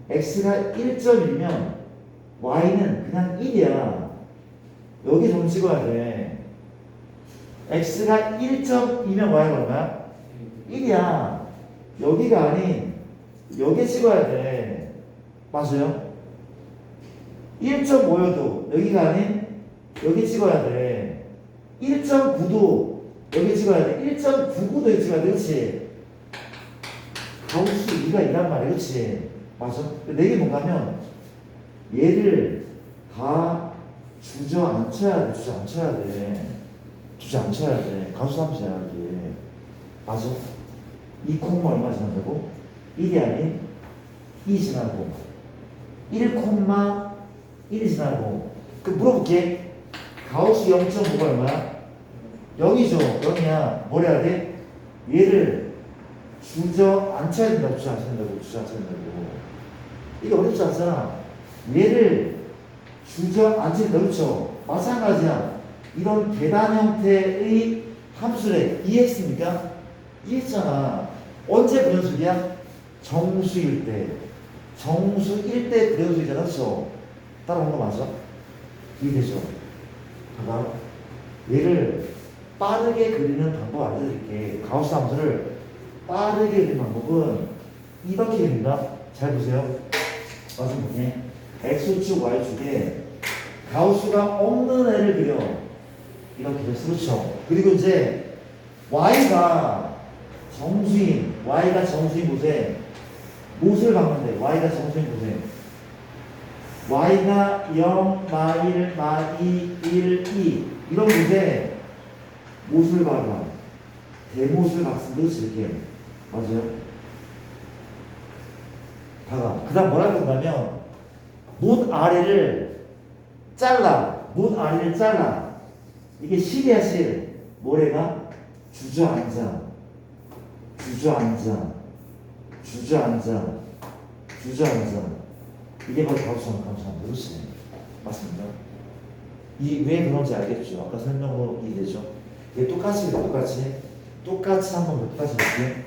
Speaker 1: x가 1.1이면 y는 그냥 1이야. 여기 좀 찍어야 돼. x가 1.2면 y가 얼마야? 1이야. 여기가 아닌 여기 찍어야 돼. 맞아요? 1.5여도 여기가 아닌 여기 찍어야 돼. 1.9도 여기 찍어야 돼. 1.99도 여기 찍어야 돼. 그렇지? 가우스 2가 이란 말이야. 그렇지? 맞아? 내게 뭔가 하면 얘를 다 주저앉혀야 돼. 가우스 함수야 이게. 맞아? 2 얼마 지나고 1이 아닌 2 지나고 1,1이 지나고. 그 물어볼게. 가우스 0.5가 얼마야? 0이죠. 0이야. 뭘 해야 돼? 얘를 주저앉혀야 된다고. 주저앉혀야 된다고. 이게 어렵지 않잖아. 얘를 주저앉혀야 된다. 그렇죠? 마찬가지야. 이런 계단 형태의 함수래. 이해했습니까? 이해했잖아. 언제 불연속이야? 정수일 때. 정수일 때 불연속이잖아. 그렇죠? 따라온 거 맞아? 이해되죠? 봐봐. 얘를 빠르게 그리는 방법 알려드릴게. 가우스 함수를 빠르게 그리는 방법은 이렇게 그린다. 잘 보세요. 맞아 보게. x축 y축에 가우스가 없는 애를 그려. 이렇게 됐어. 그렇죠? 그리고 이제 y가 정수인 곳에 무엇을 박는데? y가 정수인 곳에 y가 0, 마1, 마2, 1, 2 이런 곳에 못을 박아. 대못을 박습니다. 이렇게. 맞아요? 박아. 그 다음 뭐라고 한다면 못 아래를 잘라. 이게 실이야, 실. 모래가 주저앉아. 이게 바로 가우스 함수입니다. 그렇지? 맞습니다. 이 왜 그런지 알겠죠? 아까 설명으로 이해되죠? 이게 똑같이 한번 똑같이 볼게.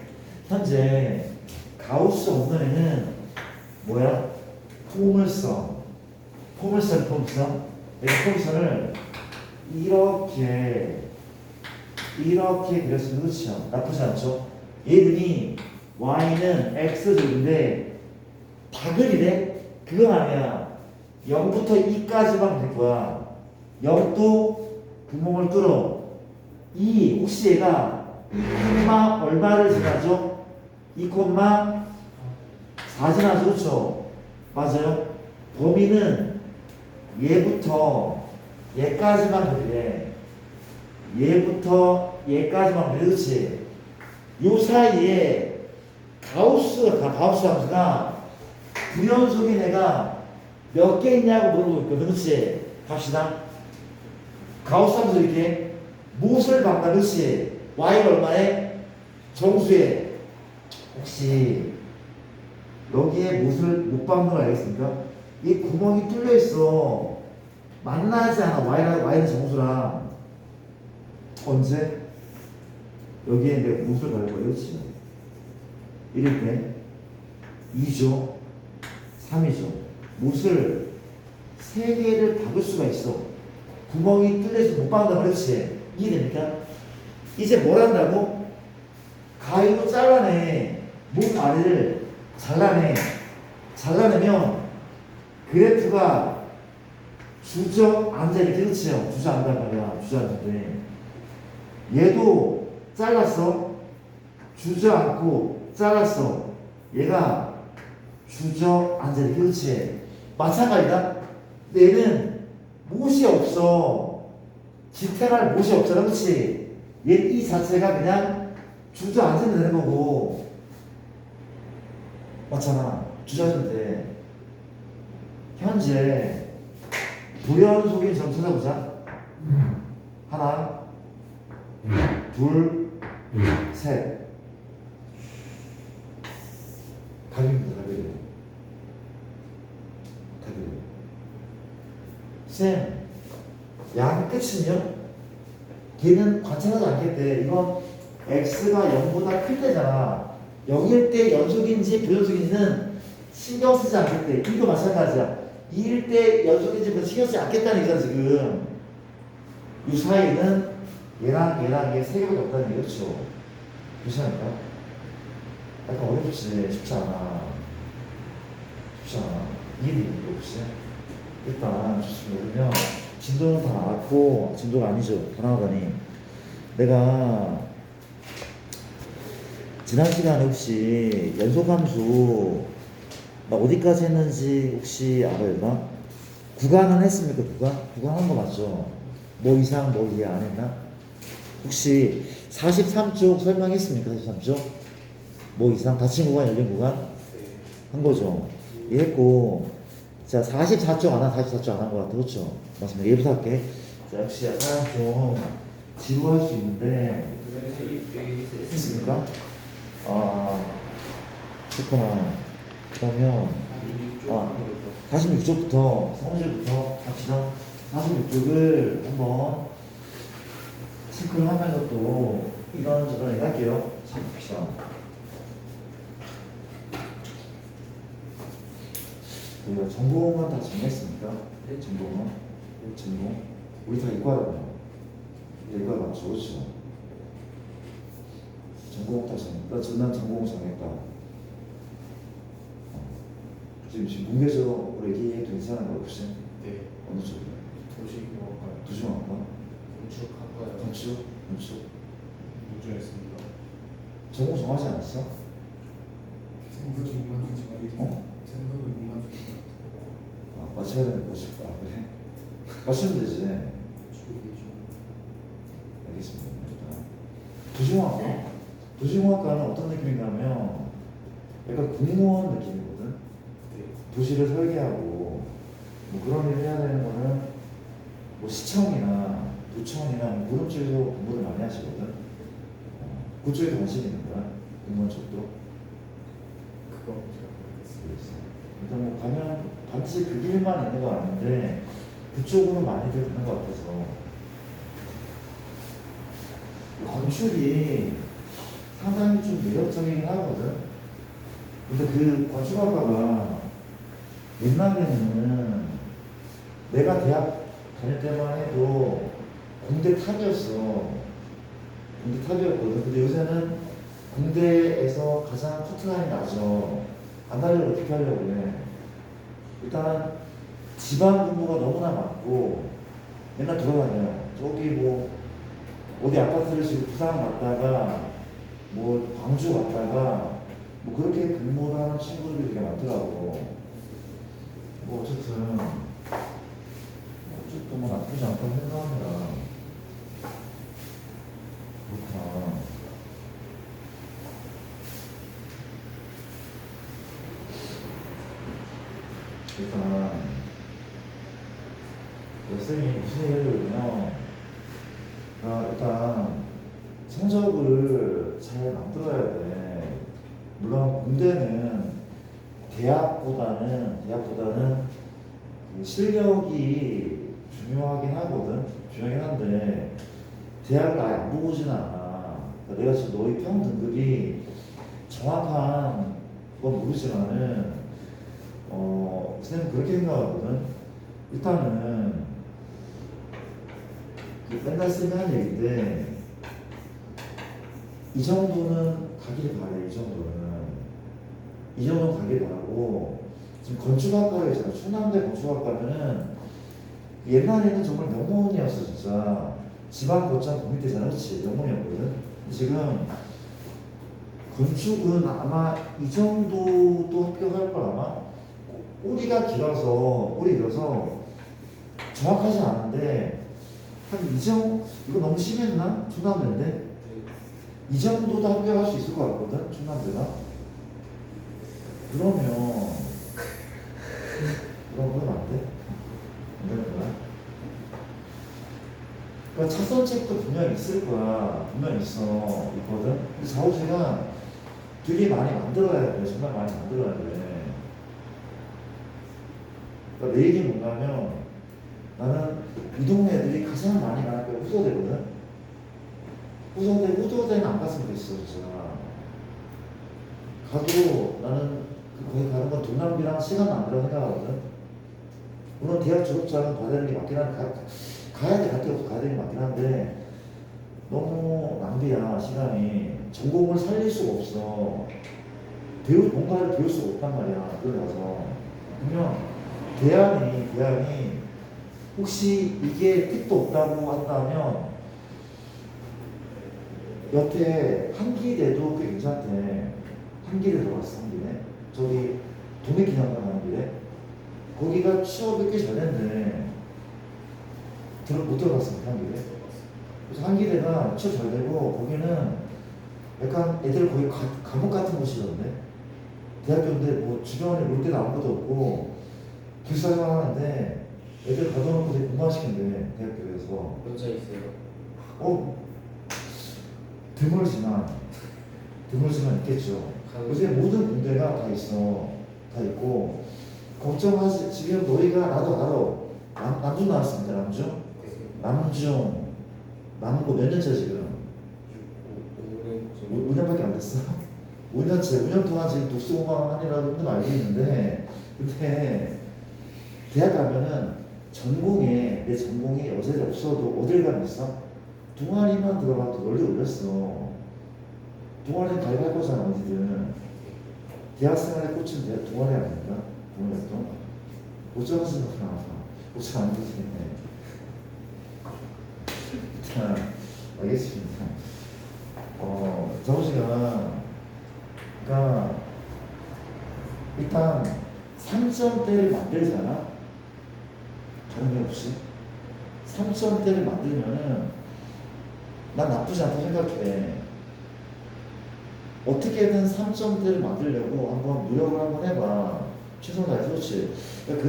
Speaker 1: 현재 가우스 없는 애는 뭐야? 포물선. 포물선을 이렇게 그렸으면 그렇죠? 나쁘지 않죠? 얘들이 y는 x제곱인데 다 그리래? 그건 아니야. 0부터 2까지만 될 거야. 0도 구멍을 뚫어. 2 혹시 얘가 2콤마 얼마를 지나죠? 2콤마 4 지나죠. 그렇죠? 맞아요? 범위는 얘부터 얘까지만 그래. 얘부터 얘까지만 그래. 그렇지? 요 사이에 가우스 함수가 불연속인 애가 몇 개 있냐고 물어보고 있거든. 그렇지? 갑시다. 가우스 함수 이렇게 무엇을 박나. 그렇지? y가 얼마에? 정수에. 혹시 여기에 무엇을 못 박는 걸 알겠습니까? 이 구멍이 뚫려 있어. 만나지 않아. y는 정수랑. 언제? 여기에 내가 무엇을 갈 거야. 그렇지? 이럴 때 2죠. 3이죠. 무엇을 3개를 박을 수가 있어. 구멍이 뚫려서 못 박는다. 그렇지? 이해됩니까? 이제 뭘 한다고? 가위로 잘라내. 몸 아래를 잘라내면 그래프가 주저앉아. 이렇게. 그렇지요? 주저앉아 말이야. 주저앉는데 얘도 잘랐어. 주저앉고 잘랐어. 얘가 주저앉아. 이렇게. 그렇지? 마찬가지다. 근데 얘는 못이 없어. 지탱할 못이 없잖아. 그렇지? 얘 이 자체가 그냥 주저앉으면 되는 거고. 맞잖아. 주저앉으면 돼. 현재 불연속인 점 찾아보자. 하나, 둘, 셋. 답입니다. 답이에요. 쌤, 양 끝은요? 걔는 관찰하지 않겠대. 이건 x가 0보다 클 때잖아. 0일 때 연속인지 불연속인지는 신경 쓰지 않겠대. 이거 마찬가지야. 2일 때 연속인지 신경 쓰지 않겠다는 얘기잖아 지금. 이 사이에는 얘랑 얘 세 개밖에 없다는 얘기죠. 괜찮을까? 약간 어렵지. 쉽지 않아. 이해되는 거 없이. 일단 좋습니다. 그러면 진도는 다 나왔고, 진도가 아니죠. 다 나오다니. 내가 지난 시간에 혹시 연속함수 나 어디까지 했는지 혹시 알아요? 나? 구간은 했습니까? 구간 한 거 맞죠? 뭐 이상 뭐 이해 안 했나? 혹시 43쪽 설명했습니까? 43쪽? 뭐 이상 닫힌 구간 열린 구간? 한 거죠? 이해했고, 자 44쪽 안 한, 44쪽 안 한 거 같아. 그렇죠? 맞습니다. 얘부터 할게. 자 역시 약간 좀 지루할 수 있는데 했습니까? 그렇구나. 그러면 46쪽부터 성질부터 갑시다. 46쪽을 한번 체크를 하면서 또 이런저런 얘기할게요. 자 봅시다. 우리가 전공은 다 정했습니까? 네, 전공. 우리 다 이과잖아요. 이과 맞죠? 그렇죠? 전공 다 정했다. 난 전공 정했다. 지금 공개적으로 얘기해도 괜찮은 거 없이?
Speaker 2: 네.
Speaker 1: 어느 쪽이요?
Speaker 2: 도시공학과.
Speaker 1: 도시공학과?
Speaker 2: 건축학과요.
Speaker 1: 건축?
Speaker 2: 문제였습니다.
Speaker 1: 전공 정하지 않았어?
Speaker 3: 생각을 못 맞추지 말고 생각을 못 맞추지
Speaker 1: 맞춰야 되는 거지. 그래? 맞추면 되지. 알겠습니다. 도시공학과? 도시공학과는 어떤 느낌인가면 약간 공무원 느낌이거든.
Speaker 2: 네.
Speaker 1: 도시를 설계하고 뭐 그런 일을 해야 되는 거는 뭐 시청이나 도청이나 뭐 그런 쪽에서 공부를 많이 하시거든. 그쪽에 관심이 있는 거야. 공무원 쪽도.
Speaker 2: 그거 제가 모르겠어요.
Speaker 1: 일단 뭐 가면 반드시 그 길만 있는 거 아닌데 그쪽으로 많이들 가는 것 같아서. 건축이 상당히 좀 매력적이긴 하거든. 근데 그 건축학과가 옛날에는 내가 대학 다닐 때만 해도 공대 탑이었어. 공대 탑이었거든. 근데 요새는 공대에서 가장 커트라인이 나죠. 안 달리면 어떻게 하려고 그래. 일단 지방 근무가 너무나 많고 맨날 돌아다녀요. 저기 뭐 어디 아파트를 지금 부산 갔다가 뭐 광주 갔다가 뭐 그렇게 근무를 하는 친구들이 되게 많더라고. 뭐 어쨌든 뭐 나쁘지 않다고 생각합니다. 그렇구나. 일단 쌤이 무슨 얘기를 하냐면 일단 성적을 잘 만들어야 돼. 물론 군대는 대학보다는 그 실력이 중요하긴 하거든. 중요하긴 한데 대학을 아예 안 보고 오진 않아. 그러니까 내가 지금 너희 평 등급이 정확한 건 모르지만은 선생님 그렇게 생각하거든. 일단은 그 맨날 쓰면 하는 얘기인데 이 정도는 가기를 바래. 이 정도는 가기를 바라고. 지금 건축학과를 있잖아. 충남대 건축학과면은 옛날에는 정말 명문이었어. 진짜 지방 거점 국립대잖아. 그렇지? 명문이었거든. 근데 지금 건축은 아마 이 정도도 합격할 걸. 아마 꼬리가 길어서 정확하지 않은데 한 이거 너무 심했나? 충남대인데 이 정도도 합격할 수 있을 것 같거든. 충남대가. 그러면 안 돼? 안 되는 거야? 그러니까 차선책도 분명히 있을 거야. 분명히 있거든. 근데 좌우지가 되게 많이 만들어야 돼. 정말 많이 만들어야 돼. 그러니까 내 얘기는 뭔가면 나는 이 동네 애들이 가장 많이 가는 게 후소대거든. 후소대는 안 갔으면 됐어. 진짜. 가도 나는 거기 가는 건 동남비랑 시간 낭비라고 생각하거든. 물론 대학 졸업장은 가야 되는 게 맞긴 한데 가야 돼. 갈 게 없어. 가야 되는 게 맞긴 한데 너무 낭비야. 시간이. 전공을 살릴 수가 없어. 뭔가를 배울 수가 없단 말이야. 그래서 그러면 대안이 혹시 이게 뜻도 없다고 한다면 옆에 한기대도 꽤 괜찮대. 한기대 들어갔어. 한기대. 저기 도매기념관 가는 길에 거기가 취업이 꽤 잘 됐네. 못 들어갔습니다. 한기대. 그래서 한기대가 취업 잘 되고 거기는 약간 애들 거기 감옥 같은 곳이던데. 대학교인데 뭐 주변에 놀 데도 아무것도 없고 길살만 하는데 애들 가둬놓고 되게 공부하시는데 대학교에서.
Speaker 2: 혼자 있어요.
Speaker 1: 드물지만 있겠죠. 요새 모든 군대가 다 있어. 다 있고 걱정하지. 지금 너희가 나도 알아. 남중 나왔습니다. 남고 몇 년째 지금? 5년밖에 안 됐어. 5년 동안 지금 독수공학원이라도 힘든 알겠는데 근데 대학 가면은 내 전공이 어제 없어도 어딜 가겠어? 동아리만 들어가도 널리 올렸어. 동아리 가입할 거잖아. 어디든. 대학생활의 꽃은 동아리 아닙니까? 동아리 활동. 어쩌면서 어쩌면 안 되지. 자, 알겠습니다. 정우씨가 그러니까 일단 3점대를 만들잖아. 다른 게 없이 3점대를 만들면은 난 나쁘지 않다고 생각해. 어떻게든 3점대를 만들려고 한번 노력을 한번 해봐. 최선을 다해서. 그렇지. 그러니까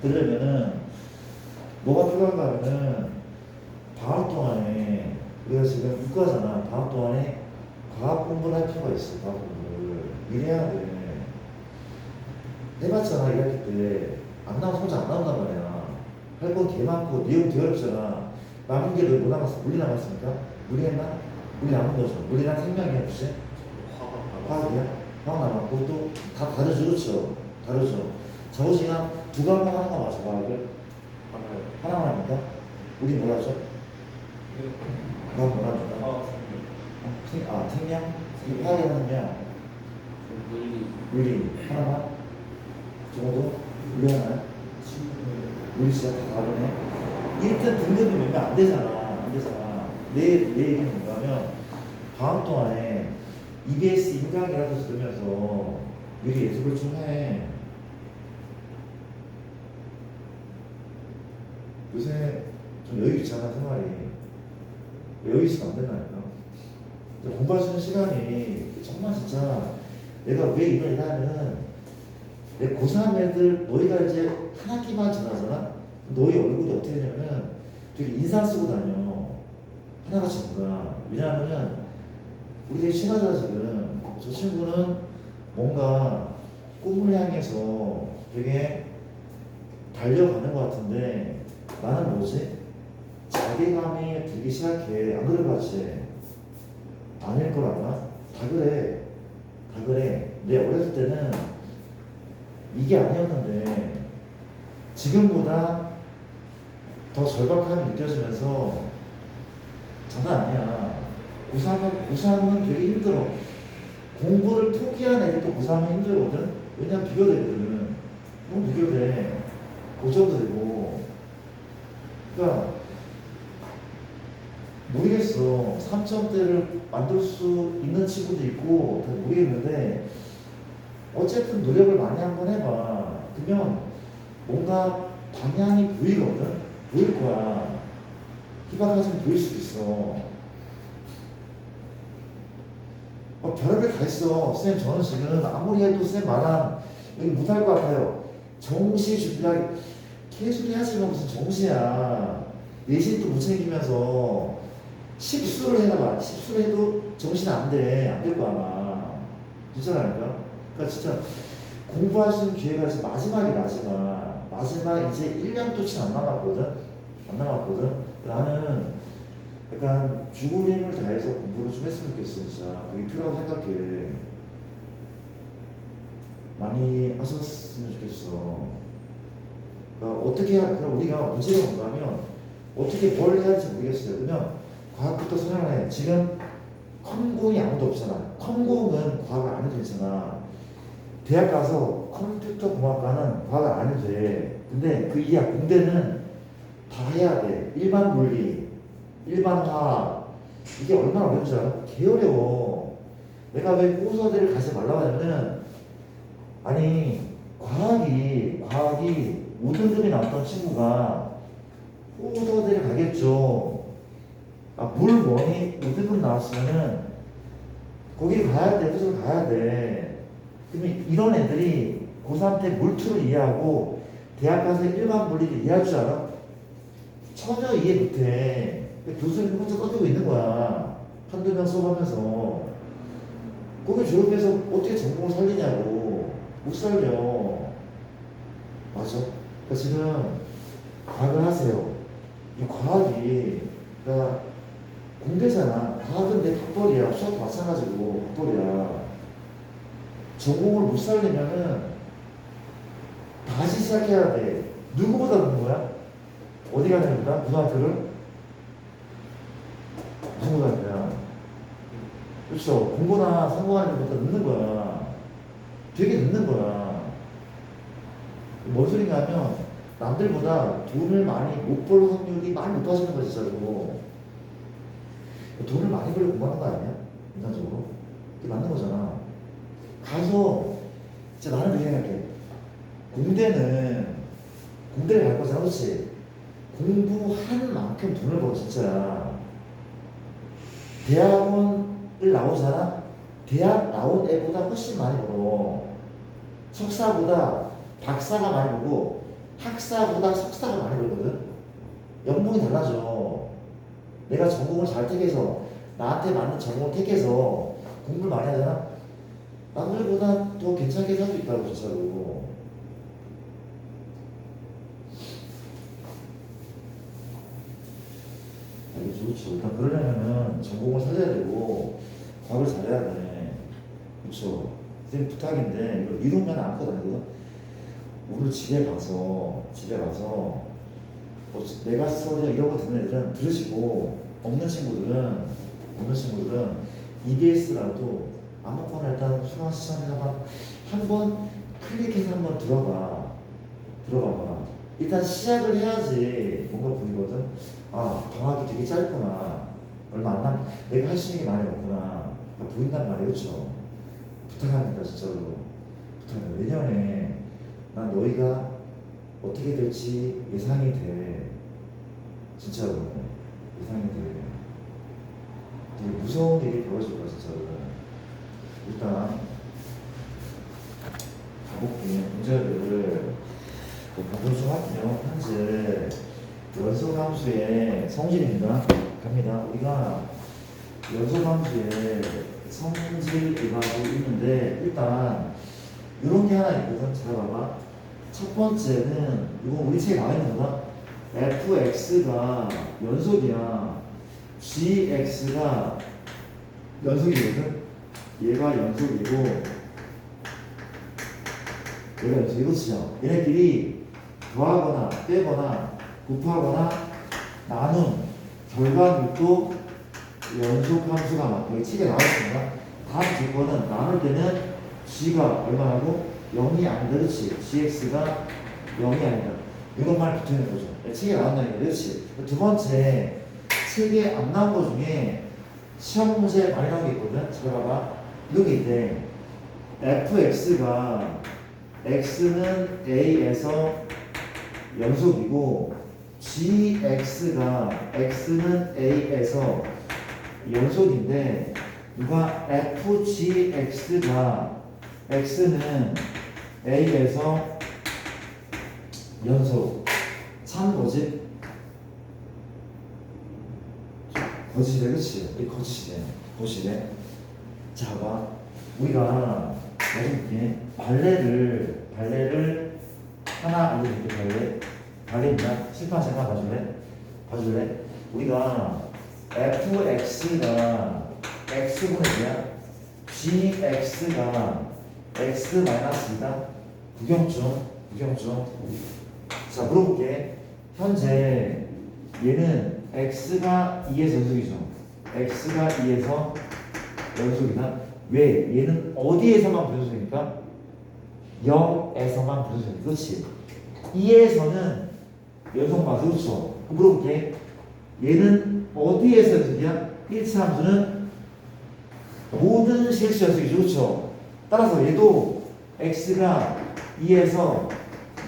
Speaker 1: 그러려면은 뭐가 필요한가 하면은 방학 동안에 우리가 지금 육과잖아. 방학 동안에 과학 공부를 할 필요가 있어. 과학 공부를 미리 해야 돼. 해봤잖아. 1학기 때 안 나오면 혼자 안 나온단 말이야. 할 건 개 많고 내용 되게 어렵잖아. 남은 게 뭐 남았어? 물리 남았습니까? 물리 했나? 물리 남은 거죠. 물리랑 생명이야. 혹시? 화학이야? 화학 남았고 또 다 다르죠. 그렇죠? 다르죠. 저시간 2과목 하는 거 맞아. 과학을? 하나만 합니까? 우리 뭐라 하죠? 과학 뭐라 합니까? 생명? 이 화학이라는 게 물리 하나만? 정도 이해하나요?
Speaker 3: 친구들
Speaker 1: 우리 진짜 다 다르네. 1등 등급이 몇 명 안 되잖아. 안 되잖아. 내 얘기는 뭔가면 방학 동안에 EBS 인강이라도 들으면서 미리 예습을 좀 해. 요새 좀 여유 있잖아, 생활이. 여유 있으면 안 된다니까. 공부할 수 있는 시간이 정말 진짜 내가 왜 이걸 하냐면 내 고3 애들 너희가 이제 한 학기만 지나잖아? 너희 얼굴이 어떻게 되냐면 되게 인상 쓰고 다녀. 하나같이 뭔가. 왜냐하면 우리 되게 친하잖아 지금. 저 친구는 뭔가 꿈을 향해서 되게 달려가는 것 같은데 나는 뭐지? 자괴감이 들기 시작해. 안 그래 봤지? 아닐 거라나? 다 그래. 다 그래. 내 어렸을 때는 이게 아니었는데 지금보다 더 절박함이 느껴지면서 장난 아니야. 고3은 되게 힘들어. 공부를 포기한 애들도 고3은 힘들거든? 왜냐면 비교되거든. 너무 비교돼. 고점도 되고. 그러니까 모르겠어. 3점대를 만들 수 있는 친구도 있고 다 모르겠는데 어쨌든 노력을 많이 한번 해봐. 그러면 뭔가 방향이 보이거든? 보일 거야. 희박하지만 보일 수도 있어. 별의별 다 있어. 쌤, 저는 지금 아무리 해도 쌤 말한 여기 못할 것 같아요. 정시 준비하기 계속 해야지만 무슨 정시야. 내신도 못 챙기면서 십수를 해놔봐. 십수를 해도 정신 안 돼. 안 될 거야, 아마. 진짜라니까? 그러니까 진짜 공부할 수 있는 기회가 있어. 마지막이 마지막. 마지막 이제 1년도 채 안 남았거든? 안 남았거든? 나는 약간 죽을 힘을 다해서 공부를 좀 했으면 좋겠어, 진짜. 그게 필요하다고 생각해. 많이 하셨으면 좋겠어. 그러니까 그럼 우리가 문제가 뭔가면 어떻게 뭘 해야 할지 모르겠어요. 그러면 과학부터 설명해. 지금 컴공이 아무도 없잖아. 컴공은 과학을 안 해도 되잖아. 대학 가서 컴퓨터 공학과는 과학을 안 해도 돼. 근데 그 이하 공대는 다 해야 돼. 일반 물리, 일반 화학. 이게 얼마나 어려운지 알아? 개 어려워. 내가 왜 호서대를 가지 말라고 하냐면, 아니, 과학이 5등급이 나왔던 친구가 호서대를 가겠죠. 물원이 5등급 나왔으면은, 거기 가야 돼. 호서 가야 돼. 그러면 이런 애들이 고3 때 물투를 이해하고, 대학 가서 일반 물리를 이해할 줄 알아? 전혀 이해 못해. 교수님 혼자 떠들고 있는 거야. 한두 명 수업하면서. 거기 졸업해서 어떻게 전공을 살리냐고. 못 살려. 맞아. 그러니까 지금 과학을 하세요. 이 과학이, 그러니까 공대잖아. 과학은 내 밥벌이야. 수학도 마찬가지고 밥벌이야. 전공을 못 살리면은 다시 시작해야 돼. 누구보다 늦는 거야? 어디 가는 거야? 고등학교를? 무슨 고등학교야? 그렇죠. 공부나 성공하는 것보다 늦는 거야. 되게 늦는 거야. 뭔 소리냐 하면 남들보다 돈을 많이 못 벌 확률이 많이 높아지는 거지, 진짜로. 돈을 많이 벌려 공부하는 거 아니야? 인간적으로. 그게 맞는 거잖아. 가서, 진짜 나는 그렇게 생각해. 공대를 갈 거잖아, 그렇지? 공부하는 만큼 돈을 벌어, 진짜. 대학원을 나오잖아? 대학 나온 애보다 훨씬 많이 벌어. 석사보다 박사가 많이 벌고, 학사보다 석사가 많이 벌거든? 연봉이 달라져. 내가 전공을 잘 택해서, 나한테 맞는 전공을 택해서 공부를 많이 하잖아? 남들보다 더 괜찮게 살 수 있다고, 진짜로. 이게 좋죠. 일단 그러려면은 전공을 살려야 되고 과학을 잘해야 돼. 그렇죠. 선생님 부탁인데 이거 이론면 아무것도 아니거든. 오늘 집에 가서 뭐 내가 스터디 이런 거 듣는 애들은 들으시고 없는 친구들은 EBS라도 아무거나 일단 수강 시청에다가 한번 클릭해서 한번 들어봐봐. 일단 시작을 해야지 뭔가 보이거든. 아, 방학이 되게 짧구나. 얼마 안 내가 할 수 있는 게 많이 없구나. 보인단 말이에요, 그렇죠? 부탁합니다, 진짜로. 부탁합니다. 내년에 난 너희가 어떻게 될지 예상이 돼. 진짜로 예상이 돼. 되게 무서운 일이 벌어질 거야, 진짜로. 일단 가볼게. 문제를 보여주거든요. 현재 연소함수의 성질입니다. 갑니다. 우리가 연소함수의 성질이라고 있는데 일단 이런 게 하나 있거든. 잘 봐봐. 첫 번째는 이거 우리 책에 나와 있는 거다. fx가 연속이야. gx가 연속이거든. 얘가 연속이고 얘가 연속. 이거지요. 얘네끼리 더하거나 빼거나 곱하거나 나눈 결과물도 연속함수가 맞고 여기 책에 나와 있습니다. 다음 조건은 나눌 때는 g가 얼마라고? 0이 아니다. 그렇지. gx가 0이 아니다. 이것만 붙어 있는 거죠. 책에 나온다는 게 그렇지. 두 번째, 책에 안 나온 거 중에 시험 문제 많이 나온 게 있거든. 잘 봐봐. 이런 게 있대. fx가 x는 a에서 연속이고 gx가 x는 a에서 연속인데 누가 fgx가 x는 a에서 연속. 참 거짓? 거짓이래, 그치? 이 거짓이래. 거짓이래. 자, 봐. 우리가 나중에 발레를 하나 알려줄게. 발레입니다. 실판 잠깐 봐줄래? 우리가 fx가 x분의 뭐야? gx가 x-2다. 구경 좀. 자, 물어볼게. 현재 얘는 x가 2에서 연속이죠. x가 2에서 연속이다. 왜? 얘는 어디에서만 부여속입니까? 0에서만 부여속입니다. 그렇지. 2에서는 연속 맞아. 그렇죠. 물어볼게. 얘는 어디에서 연속이야? 1차 함수는 모든 실수 연속이죠. 그렇죠. 따라서 얘도 x가 2에서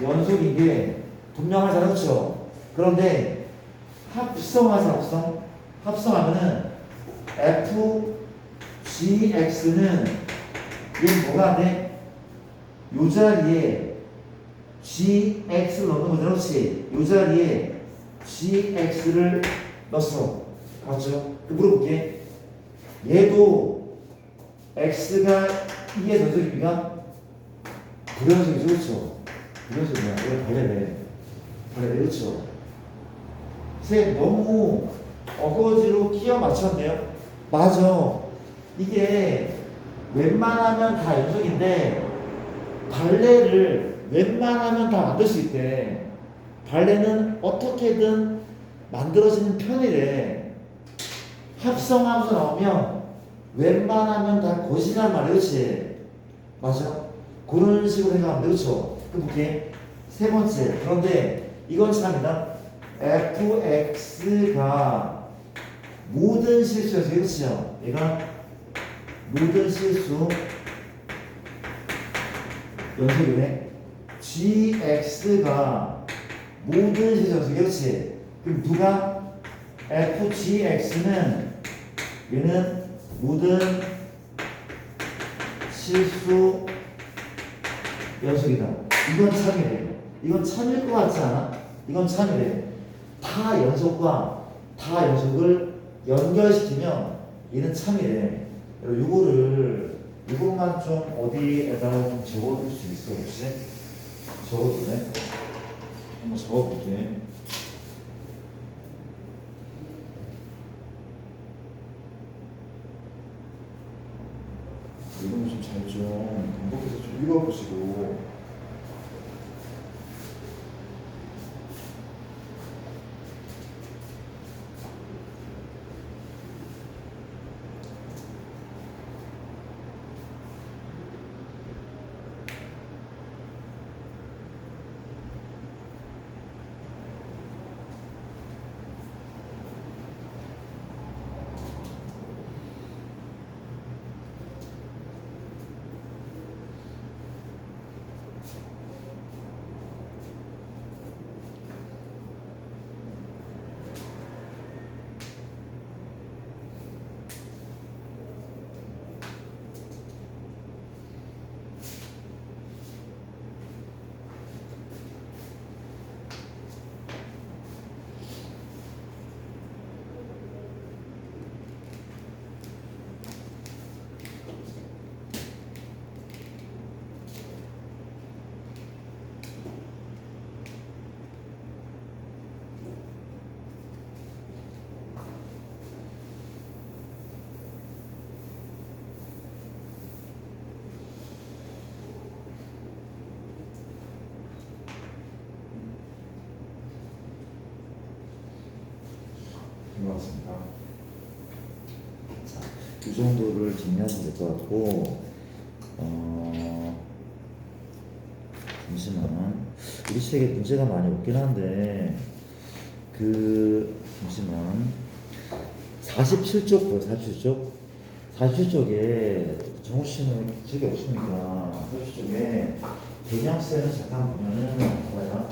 Speaker 1: 연속인 게 분명하잖아. 그렇죠. 그런데 합성하면은 fgx는 얘는 뭐가 돼? 요 자리에 gx를 넣는 거잖아. 그렇지. 요 자리에 gx를 넣었어. 맞죠? 물어볼게. 얘도 x가 2의 연속입니까? 불연속이죠. 그렇죠. 불연속이야. 이거 발레네. 그렇죠. 선생님 너무 어거지로 끼워 맞췄네요. 맞아. 이게 웬만하면 다 연속인데 발레를 웬만하면 다 만들 수 있대. 발레는 어떻게든 만들어지는 편이래. 합성함수 나오면 웬만하면 다 거짓이란 말이야. 그렇지? 맞아? 그런 식으로 생각하면 돼. 그렇죠? 그럼 볼게. 세 번째. 그런데 이건 참이다. fx가 모든 실수에서 그렇죠? 얘가 모든 실수 연속이네. gx가 모든 실수 연속. 그렇지? 그럼 누가 fgx는 얘는 모든 실수 연속이다. 이건 참이래. 이건 참일 것 같지 않아? 이건 참이래. 다 연속을 연결시키면 얘는 참이래. 요거만 좀 어디에다가 좀 적어둘 수 있어, 혹시? 적어두네. 한번 적어볼게. 이거는 좀 잘 좀 반복해서 좀 읽어보시고. 된 것 같습니다. 자, 이 정도를 정리하시면 될 것 같고, 잠시만. 우리 책에 문제가 많이 없긴 한데, 잠시만. 47쪽 보여, 47쪽? 47쪽에, 정우 씨는 책이 없으니까, 47쪽에 개념쌤을 잠깐 보면은, 뭐야?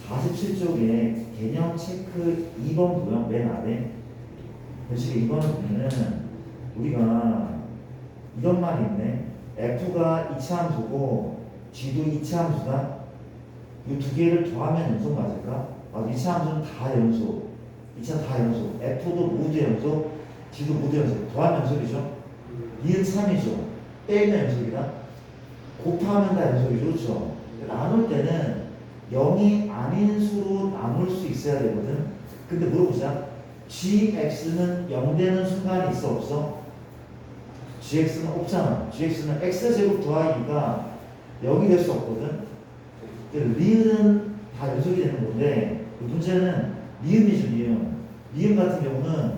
Speaker 1: 47쪽에 개념 체크 2번 보여, 맨 아래. 그래서 2번을 보면은, 우리가 이런 말이 있네. F가 이차함수고, G도 이차함수다. 이 두 개를 더하면 연속 맞을까? 이차함수는 다 연속. 이차 다 연속. F도 모두 연속, G도 모두 연속. 더하면 연속이죠. 니은 3이죠. 빼면 연속이다. 곱하면 다 연속이죠. 그렇죠? 나눌 때는 0이 아닌 수로 나눌 수 있어야 되거든. 근데 물어보자. gx는 0 되는 순간이 있어 없어? gx는 없잖아. gx는 x제곱 더하기가 0이 될 수 없거든. 리을은 다 연속이 되는 건데 문제는 미음이죠. 미음 같은 경우는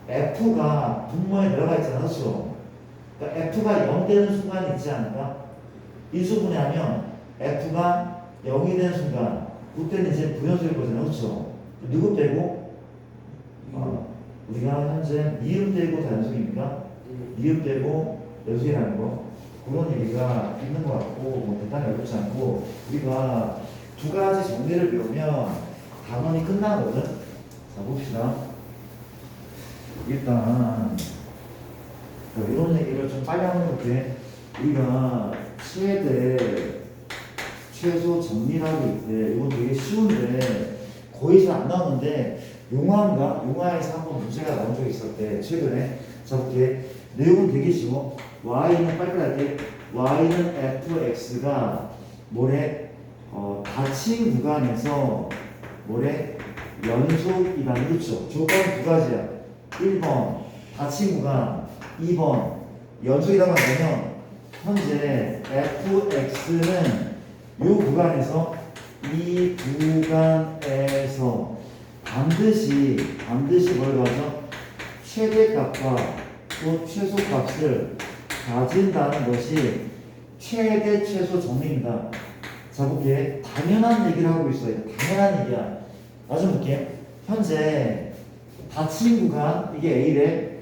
Speaker 1: f가 분모에 들어가 있잖아. 그렇죠? 그러니까 f가 0 되는 순간이 있지 않을까? 인수분해하면 f가 0이 되는 순간 그때는 이제 부연수일 거잖아. 그렇죠? 누구 빼고? 우리가 현재 미음 빼고 단순입니까? 미음 빼고 연속이라는 거 그런 얘기가 있는 것 같고 뭐 대단히 어렵지 않고 우리가 두 가지 정리를 배우면 단원이 끝나거든. 자 봅시다. 일단 이런 얘기를 좀 빨리 하는 게 우리가 최소 정리라고 있대. 이건 되게 쉬운데 거의 잘 안 나오는데 용화에서 한번 문제가 나온 적이 있었대. 최근에. 자 볼게. 내용은 되게 쉬워. y는 빨리 할게. y는 fx가 뭐래? 닫힌 구간에서 뭐래? 연속이다. 그렇죠? 조건 두 가지야. 1번 닫힌 구간, 2번 연속이라고 하면 현재 fx는 이 구간에서 이 구간에서 반드시 뭘 가져? 최대값과 또 최소값을 가진다는 것이 최대 최소 정리입니다. 자 볼게. 당연한 얘기를 하고 있어요. 당연한 얘기야. 나좀 볼게. 현재 닫힌 구간 이게 A래.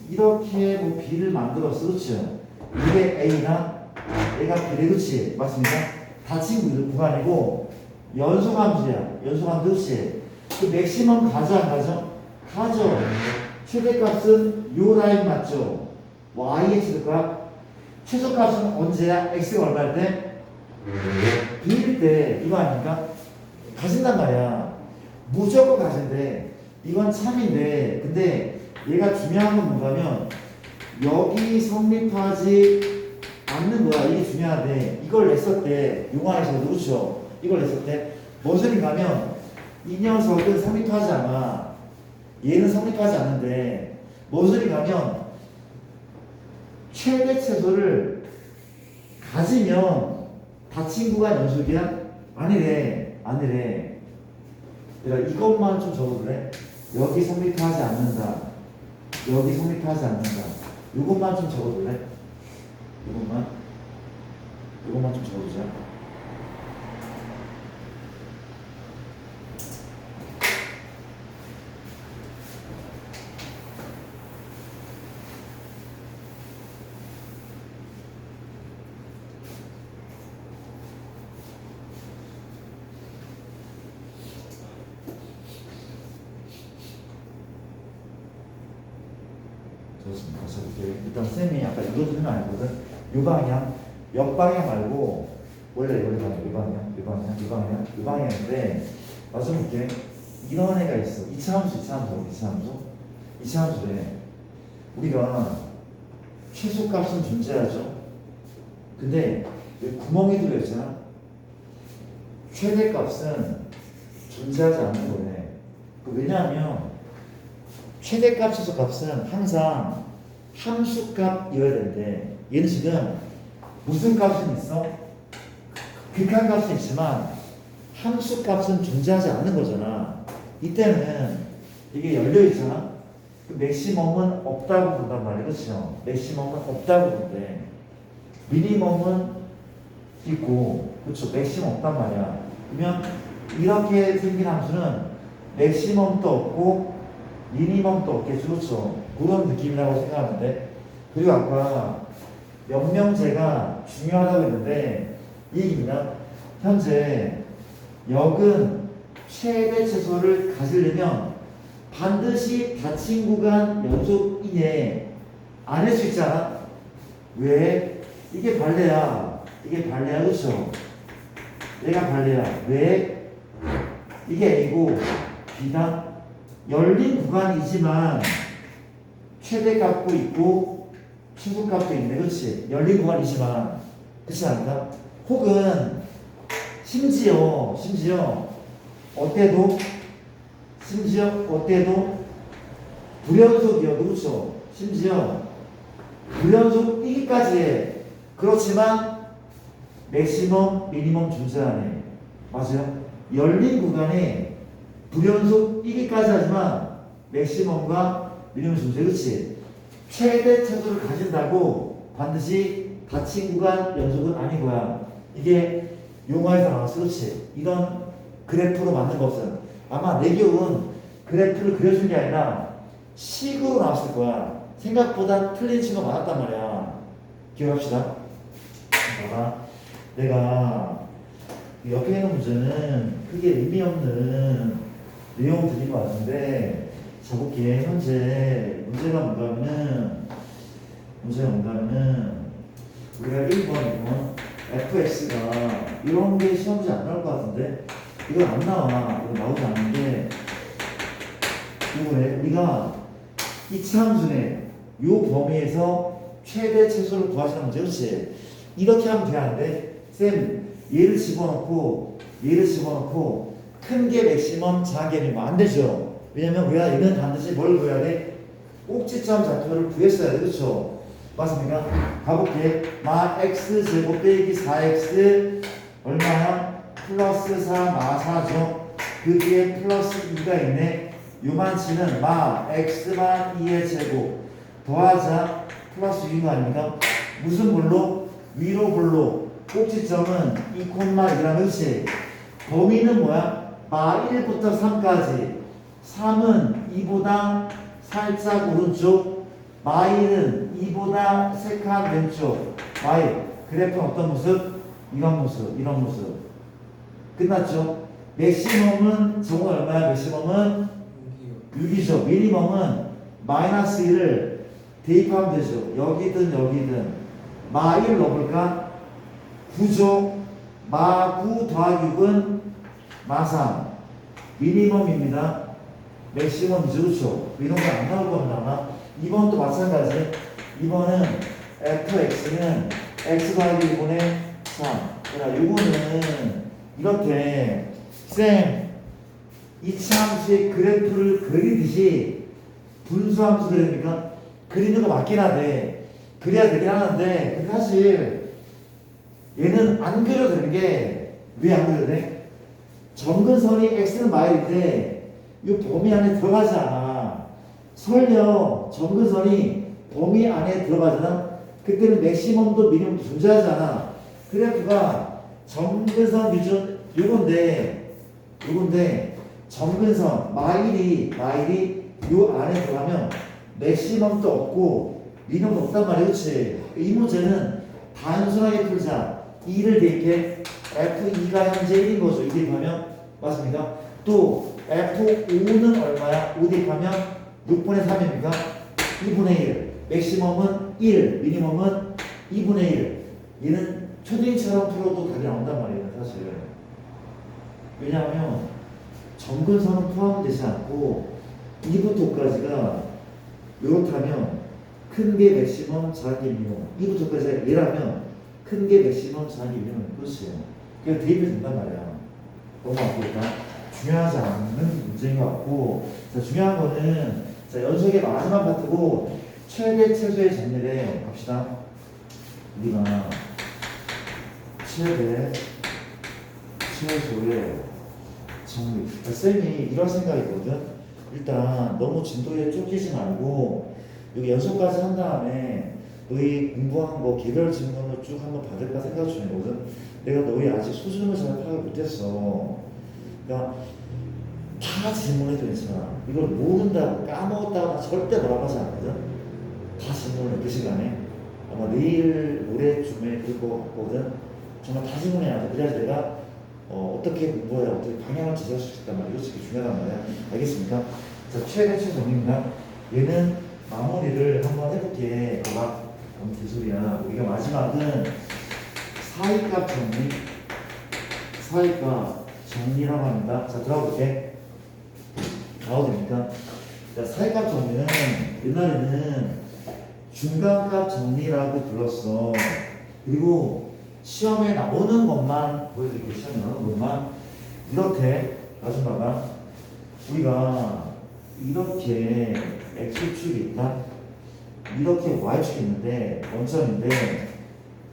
Speaker 1: 이렇게 뭐 B를 만들었어. 그렇죠? 이게 A나 얘가 B래. 그렇지? 맞습니까? 닫힌 구간이고 연소함수야. 연소함수. 그렇지? 그 맥시멈 가죠 안 가죠? 가죠. 최대값은 요 라인 맞죠? y의 최대값. 최소값은 언제야? x가 얼마일 때? b일 때. 이거 아닙니까? 가진단 말이야. 무조건 가진대. 이건 참인데 근데 얘가 중요한 건 뭐냐면 여기 성립하지 않는 거야. 이게 중요한데 이걸 냈을 때 용화에서도 그렇죠? 이걸 냈을 때 뭔 소린가 하면 이 녀석은 성립하지 않아. 얘는 성립하지 않는데 뭔 소리가 하면 최대 최소를 가지면 닫힌 구간 연속이야? 아니래. 그러니까 이것만 좀 적어볼래? 여기 성립하지 않는다. 여기 성립하지 않는다. 이것만 좀 적어볼래? 이것만 좀 적어보자. 좋습니다. 일단 쌤이 아까 이거는 알거든. 이 방향, 역방향 말고 원래 방향, 이 방향인데 맞아 볼게. 이런 애가 있어. 이차함수래. 우리가 최소값은 존재하죠. 근데 여기 구멍이 들어있잖아. 최대값은 존재하지 않는 거네. 왜냐하면 최대값, 최소값은 항상 함수값이어야 되는데 얘는 지금 무슨 값은 있어? 극한값은 있지만 함수값은 존재하지 않는 거잖아. 이때는 이게 열려 있잖아. 그 맥시멈은 없다고 본단 말이야, 그렇죠? 맥시멈은 없다고 본대. 미니멈은 있고, 그렇죠? 맥시멈 없단 말이야. 그러면 이렇게 생긴 함수는 맥시멈도 없고 미니멈도 없겠죠, 그렇죠? 그런 느낌이라고 생각하는데, 그리고 아까 명명제가 중요하다고 했는데 이 얘기입니다. 현재 역은 최대 최소를 가지려면 반드시 닫힌 구간 연속 이내에 안 할 수 있잖아. 왜? 이게 발레야. 이게 발레야, 그렇죠? 얘가 발레야. 왜? 이게 A고 B다. 열린 구간이지만 최대값도 있고 최소값도 있네, 그렇지? 열린 구간이지만 그렇지 않나? 혹은 심지어 어때도 불연속이어도, 그렇죠? 심지어 불연속이기까지 해. 그렇지만 맥시멈, 미니멈 존재하네. 맞아요? 열린 구간에 불연속이기까지 하지만 맥시멈과 미니멈 존재, 그렇지? 최대 최소를 가진다고 반드시 닫힌 구간 연속은 아닌 거야. 이게 용어에서 나왔어, 그렇지? 이런 그래프로 만든 것은 아마 내 기억은 그래프를 그려준 게 아니라 식으로 나왔을 거야. 생각보다 틀린 친구가 많았단 말이야. 기억합시다. 봐봐. 내가 옆에 있는 문제는 크게 의미 없는 내용 드린 것 같은데, 자볼게. 현재 문제가 뭔가면은 우리가 1번 fx가 이런 게 시험지 안 나올 것 같은데, 이건 안 나와. 이거 나오지 않는데, 이번에 우리가 이 차함수네 요 범위에서 최대 최소를 구하시는 문제, 그렇지? 이렇게 하면 되는데, 쌤 얘를 집어넣고 큰 게 맥시멈, 작은 게 미니멈 안 되죠. 왜냐면 우리가 얘는 반드시 뭘 구해야 돼? 꼭지점 좌표를 구했어야 돼, 그렇죠? 맞습니까? 가볼게. 마 x 제곱 빼기 4x 얼마야? 플러스 4 마 4죠. 그 뒤에 플러스 2가 있네. 요만치는 마 x만 2의 제곱 더하자 플러스 6인 거 아닙니까? 무슨 볼로? 위로 볼로. 꼭지점은 2,1이라는 것이 범위는 뭐야? 마 1부터 3까지. 3은 2보다 살짝 오른쪽, 마 1은 2보다 3칸 왼쪽. 마 1. 그래프는 어떤 모습? 이런 모습. 끝났죠? 맥시멈은 정말 얼마야? 맥시멈은 6이죠. 미니멈은 마이너스 1을 대입하면 되죠. 여기든 마 1 넣어볼까? 9죠. 마 9 더하기 6은 마 3. 미니멈입니다. 맥시멈이죠, 그렇죠? 이런 거 안 나올 겁니다. 아마 2번도 마찬가지. 2번은 fx는 x 더하기 1분의 3. 그러나 요거는 이렇게 쌤 이차함수의 그래프를 그리듯이 분수함수 그립니까? 그리는 거 맞긴 한데, 그래야 되긴 하는데, 근데 사실 얘는 안 그려도 되는 게 왜 안 그려도 돼? 점근선이 x는 마일인데 이 범위 안에 들어가지 않아. 설령 점근선이 범위 안에 들어가잖아. 그때는 맥시멈도 미니멈도 존재하지 않아. 그래프가 점근선 기준 요건데 점근선 마일이 요 안에 들어가면 맥시멈도 없고 미니멈도 없단 말이야, 그렇지? 이 문제는 단순하게 풀자. 2를 대입해 F2가 현재 1인 거죠. 2 대입하면 맞습니까? 또 F5는 얼마야? 5 대입하면 6분의 3입니까? 2분의 1. 맥시멈은 1, 미니멈은 2분의 1. 얘는 초딩처럼 풀어도 답이 나온단 말이에요, 사실. 왜냐하면 점근선은 포함되지 않고 2부터 5까지가 이렇다면 큰 게 맥시멈, 작은 게 미니멈. 2부터 5까지가 얘라면 큰 게 맥시멈, 작은 게 미니멈. 그렇지. 그냥 대입이 된단 말이야. 너무 아프니까 중요하지 않는 문제인 것 같고, 자, 중요한 거는 자, 연속의 마지막 파트고 최대 최소의 정리를 갑시다. 우리가 최대 최소의 정리. 쌤이 이런 생각이거든. 일단 너무 진도에 쫓기지 말고 여기 연속까지 한 다음에 너희 공부한 거 개별 질문을 쭉 한번 받을까 생각 중이거든. 내가 너희 아직 수준을 잘 파악을 못했어. 그러니까 다 질문해도 괜찮아. 이걸 모른다고 까먹었다고 절대 뭐라고 하지 않거든. 다 질문을 그 시간에 아마 내일 모레쯤에 그럴 것 같거든. 정말 다 질문해야 돼. 그래야지 내가 어떻게 공부해야 어떻게 방향을 제시할 수 있단 말이야. 이것이 중요한 말이야. 알겠습니까? 자, 최대치 정리입니다. 얘는 마무리를 한번 해볼게. 막 너무 개소리야. 우리가 마지막은 사이값 정리, 사이값 정리라고 합니다. 자, 들어가 볼게. 나와도 됩니까? 자, 사이값 정리는 옛날에는 중간값 정리라고 불렀어. 그리고 시험에 나오는 것만 보여드릴게요. 시험에 나오는 것만 이렇게 아줌마가 우리가 이렇게 x축이 있다, 이렇게 y축이 있는데 원점인데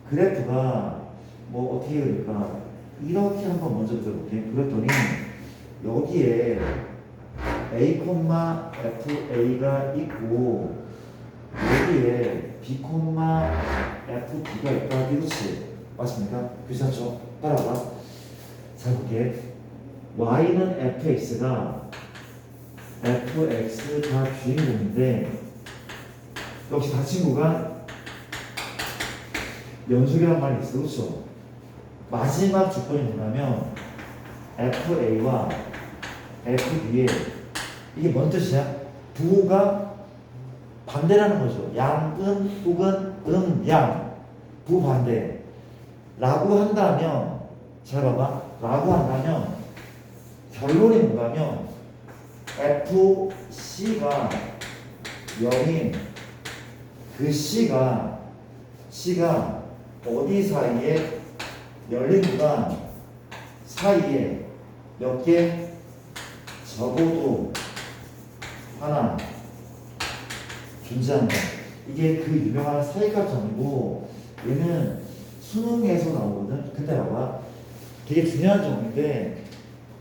Speaker 1: 그래프가 뭐 어떻게 그릴까 이렇게 한번 먼저 들어볼게. 그랬더니 여기에 a, fa가 있고 여기에 b, fb가 있다. 이렇지 맞습니까? 괜찮죠? 따라가. 잘 볼게. y는 fx가 주인공인데 역시 다 친구가 연속이란 말이 있어. 그렇죠? 마지막 조건이 뭐냐면 fa와 fb에 이게 뭔 뜻이야? 부호가 반대라는 거죠. 양은 혹은 양 부반대 라고 한다면 잘 봐봐. 라고 한다면 결론이 뭐냐면 FC가 0인 그 C가 어디 사이에 열린 구간 사이에 몇 개? 적어도 하나 존재한다. 이게 그 유명한 사이값 정리고 얘는 수능에서 나오거든. 근데 봐봐. 되게 중요한 정리인데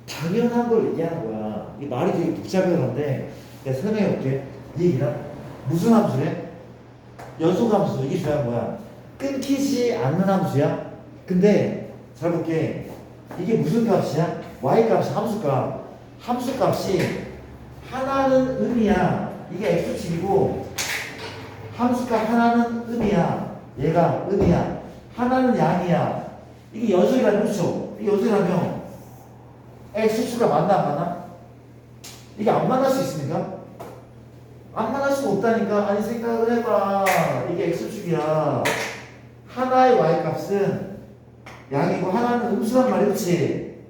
Speaker 1: 당연한 걸 얘기하는 거야. 이 말이 되게 복잡해. 그런데 내가 설명해 볼게. 이 얘기는 무슨 함수래? 연속함수. 이게 중요한 거야. 끊기지 않는 함수야. 근데 잘 볼게. 이게 무슨 값이야? y값이 함수값. 함수값이 하나는 음이야. 이게 x축이고 함수값 하나는 음이야. 얘가 음이야. 하나는 양이야. 이게 연속이라면 그렇죠? 이게 연속이라면 x축과 만나 안 만나? 이게 안 만날 수 있습니까? 안 만날 수가 없다니까. 아니 생각을 해봐. 이게 x축이야. 하나의 y값은 양이고 하나는 음수란 말이야. 그렇지?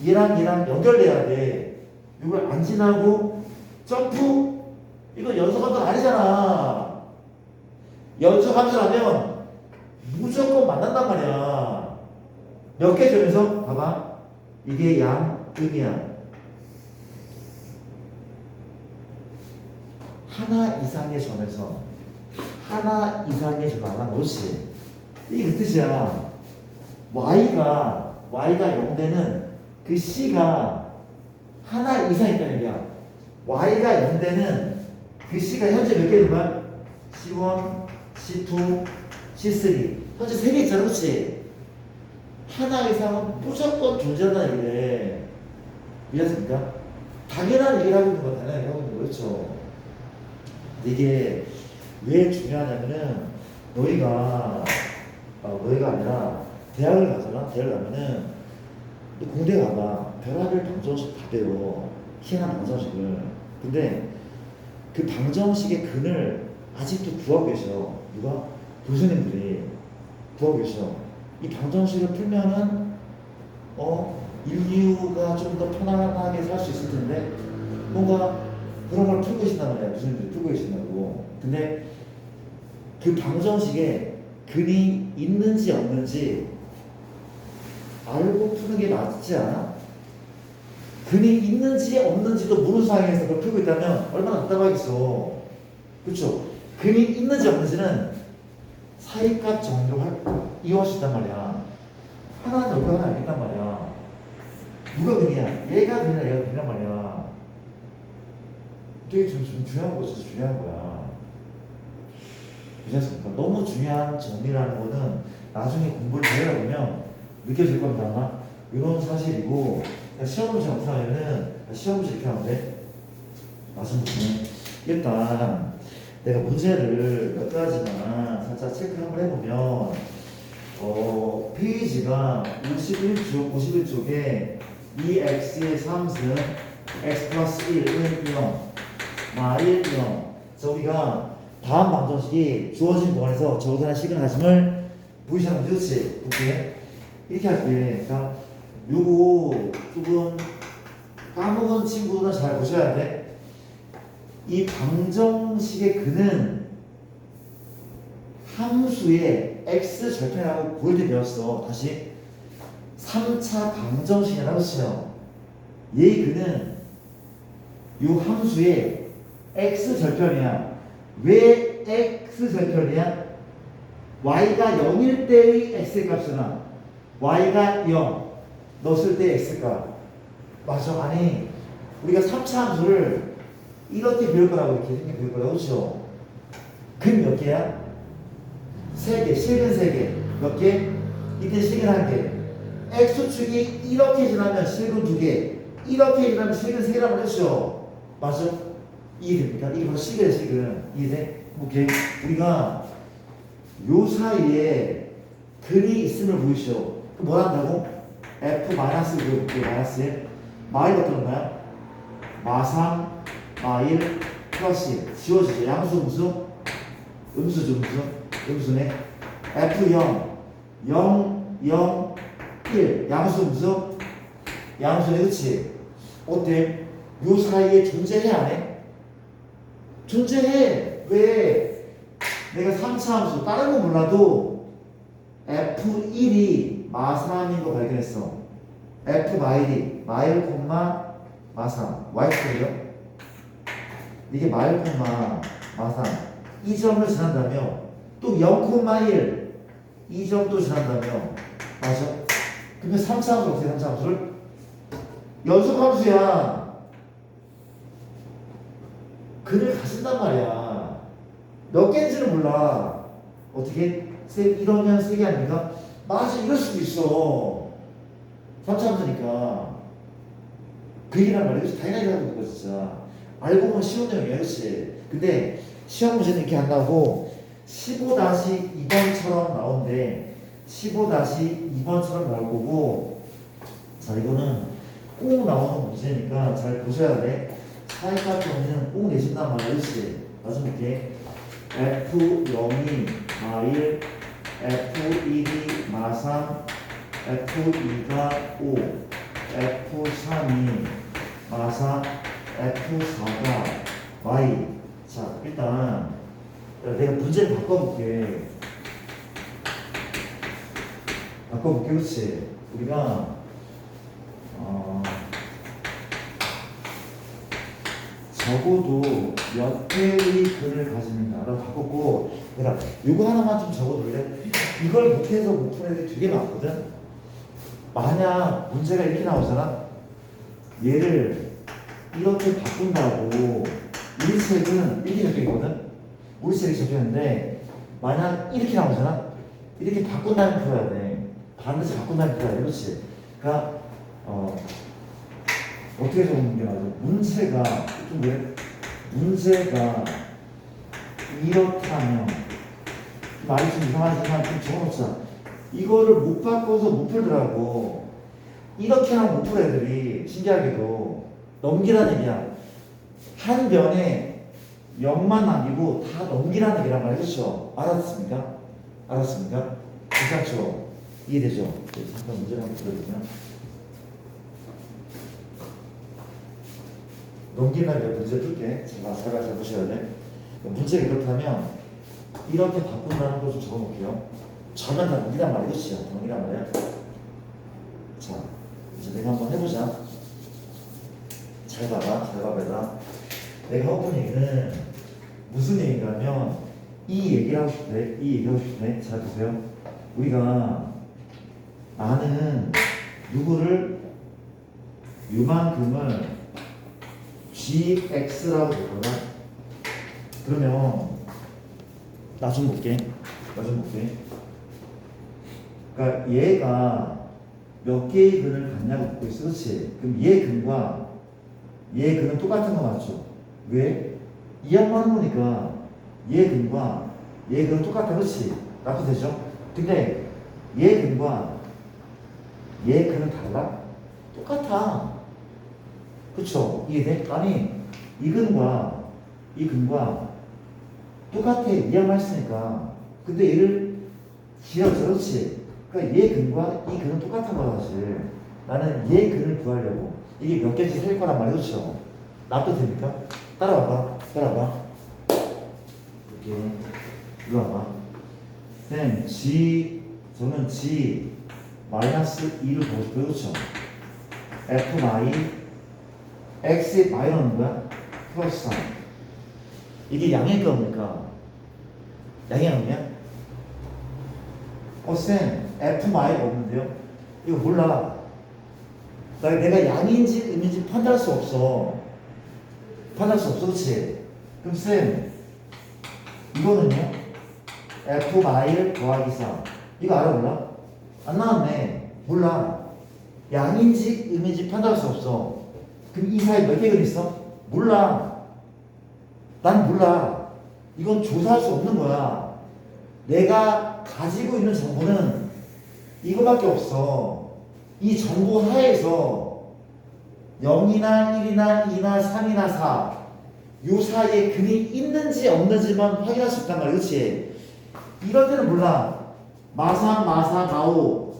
Speaker 1: 얘랑 연결돼야 돼. 이걸 안 지나고 점프? 이거 연속함수는 아니잖아. 연속함수라면 무조건 만난단 말이야. 몇 개 점에서 봐봐. 이게 양음이야. 하나 이상의 점에서 하나 이상의 점 하나 놓지. 이게 그 뜻이야. y가 0되는 그 c가 하나 이상 있다는 얘기야. y가 0되는 그 c가 현재 몇 개인 거야? C1, C2, C3. 현재 3개 있잖아. 그렇지? 하나 이상은 무조건 존재한다는 얘기래. 이해하십니까? 당연한 얘기를 하고 있는 거, 당연하게 하고 있는 거. 그렇죠? 이게 왜 중요하냐면은 너희가 아니라 대학을 가잖아. 대학을 가면은 너 공대 가봐. 별하별 방정식 다 배워. 희한한 방정식을. 근데 그 방정식의 근을 아직도 구하고 계셔. 누가? 교수님들이 구하고 계셔. 이 방정식을 풀면은 인류가 좀 더 편안하게 살 수 있을 텐데 뭔가 그런 걸 풀고 계신단 말이야. 교수님들이 풀고 계신다고. 근데 그 방정식에 근이 있는지 없는지 알고 푸는 게 맞지 않아? 근이 있는지 없는지도 모르는 상황에서 그걸 풀고 있다면 얼마나 답답하겠어. 그렇죠? 근이 있는지 없는지는 사이값 정리로 이용할 수 있단 말이야. 하나는 여기 하나 여기 있단 말이야. 누가 근이야? 얘가 근이야, 얘가 근이란 말이야. 되게 좀 중요한 거 진짜 중요한 거야. 괜찮습니까? 너무 중요한 정리라는 거는 나중에 공부를 더 해보면 느껴질 겁니다. 아마 이런 사실이고 시험 문제 어떻게 하면은 시험 문제 이렇게 하면 돼. 맞습니다. 일단 내가 문제를 몇 가지만 살짝 체크 한번 해보면 페이지가 51쪽에 이 x의 3승 x 플러스 1은 0 마일 0. 자, 우리가 다음 방정식이 주어진 공간에서 적어둔 시그널함을 보이시는 거죠? 그렇지? 볼게. 이렇게 할게. 그러니까 요거 조금 까먹은 친구는 잘 보셔야 돼. 이 방정식의 근은 함수의 x 절편이라고 보일 때 배웠어. 다시 3차 방정식이라고 했어요. 얘의 근은 요 함수의 x 절편이야. 왜 x 절편이야? y가 0일 때의 x의 값이나 y가 0 넣었을 때의 x값. 맞아. 아니 우리가 3차 함수를 이렇게 배울 거라고 이렇게 배울 거라고 그렇죠? 근 몇 개야? 3개. 실근 3개. 몇 개? 이때 실근 1개. x축이 이렇게 지나면 실근 2개. 이렇게 지나면 실근 3개라고 그랬죠? 맞아? 이해됩니까? 이게 바로 실근이야, 실근. 이해돼? 오케이. 우리가 요 사이에 근이 있음을 보이시오. 그럼 뭘 한다고? f 마이너스 그려볼게요. 마이너스 1. 마일 어떤 거야? 마3 마일 플러스 1. 지워지죠. 양수 음수? 음수죠, 음수. 음수네. f0 0 0 1. 양수 음수? 양수네. 그치? 어때? 요 사이에 존재해 안 해? 존재해. 왜? 내가 3차 함수 다른 거 몰라도 F1이 마3인 거 발견했어. F 마일이 마일 콤마 마3 Y축이요. 이게 마일 콤마 마3 이 점을 지난다며 또 0 콤마 1 이 점도 지난다며. 맞아? 그러면 3차 함수 어떻게 3차 함수를? 연속 함수야. 근을 가진단 말이야. 몇 개인지는 몰라. 어떻게? 이러면 3개 아닙니까? 맞아, 이럴 수도 있어. 3차 함수니까. 그 얘기란 말이야. 그래서 당연하게 하고 있는 거 진짜. 알고 보면 쉬운 내용이야, 그렇지? 근데 시험 문제는 이렇게 안 나오고 15-2번처럼 나오는데 15-2번처럼 나올 거고. 자, 이거는 꼭 나오는 문제니까 잘 보셔야 돼. 사이값 정리는 꼭 내신단 말이야, 그렇지? 나좀 볼게. F0이 마일, F1이 마3, F2가 5, F3이 마4, F4가 Y. 자, 일단 내가 문제를 바꿔볼게. 그렇지? 우리가 적어도 몇 회의 글을 가지는가를 바꿨고, 내가 이거 하나만 좀 적어둘래? 이걸 못해서 못 푸는 애들이 되게 많거든? 만약 문제가 이렇게 나오잖아? 얘를 이렇게 바꾼다고. 우리 책은 이렇게 적혀있거든? 우리 책이 적혀있는데 만약 이렇게 나오잖아? 이렇게 바꾼 다음에 풀어야 돼. 반드시 바꾼 다음에 풀어야 돼. 그렇지? 그러니까 어떻게 적는 게 맞아? 문제가 좀 왜? 문제가 이렇다면 말이 좀 이상하지만 좀 적어놓자. 이거를 못 바꿔서 못 풀더라고. 이렇게 하면 못 풀 애들이 신기하게도 넘기라는 얘기야. 한 변에 0만 남기고 다 넘기라는 얘기란 말이야. 그렇죠? 알았습니까? 괜찮죠? 이해되죠? 잠깐 문제를 한번 들어주세요. 넘기면 문제 풀게. 잘 보셔야 돼. 문제가 이렇다면 이렇게 바꾼다는 걸 좀 적어놓을게요. 전면 다 넘기란 말이야. 그치? 넘기란 말이야. 자, 이제 내가 한번 해보자. 잘 봐봐. 내가 하고 얘기는 무슨 얘기냐면 이 얘기를 하고 싶대. 잘 보세요. 우리가 나는 누구를 요만큼을 gx라고 되거나 그러면 나 좀 볼게. 그러니까 얘가 몇 개의 근을 갖냐고 묻고 있어. 그렇지? 그럼 얘 근과 얘 근은 똑같은 거 맞죠? 왜? 이 양만 보니까 얘 근과 얘 근은 똑같아. 그렇지? 나도 되죠? 근데 얘 근과 얘 근은 달라? 똑같아. 그쵸? 이해돼? 아니 이 근과 이 근과 똑같아. 이 양만 했으니까. 근데 얘를 길어져. 그렇지? 그러니까 얘 근과 이 근은 똑같은 거야 사실. 나는 얘 근을 구하려고 이게 몇 개인지 셀 거란 말이야. 그렇죠? 납도 됩니까? 따라와봐. 이렇게 이리 와봐. 쌤 저는 g 마이너스 2를 보고 싶어요. 그렇죠? f 마이 x에 마이 넣는 거야? 플러스 3. 이게 양의 겁니까? 양의 양이야? 쌤 f 마이가 없는데요? 이거 몰라. 내가 양인지 음인지 판단할 수 없어. 그렇지? 그럼 쌤 이거는요? f 마일 더하기 3 이거 알아 몰라? 안 나왔네. 몰라. 양인지 음인지 판단할 수 없어. 그럼 이 사이에 몇 개가 있어? 몰라. 난 몰라. 이건 조사할 수 없는 거야. 내가 가지고 있는 정보는 이거밖에 없어. 이 정보 하에서 0이나 1이나 2나 3이나 4 요 사이에 근이 있는지 없는지만 확인할 수 있단 말이야. 그렇지? 이럴 때는 몰라. 마삼, 마사, 마오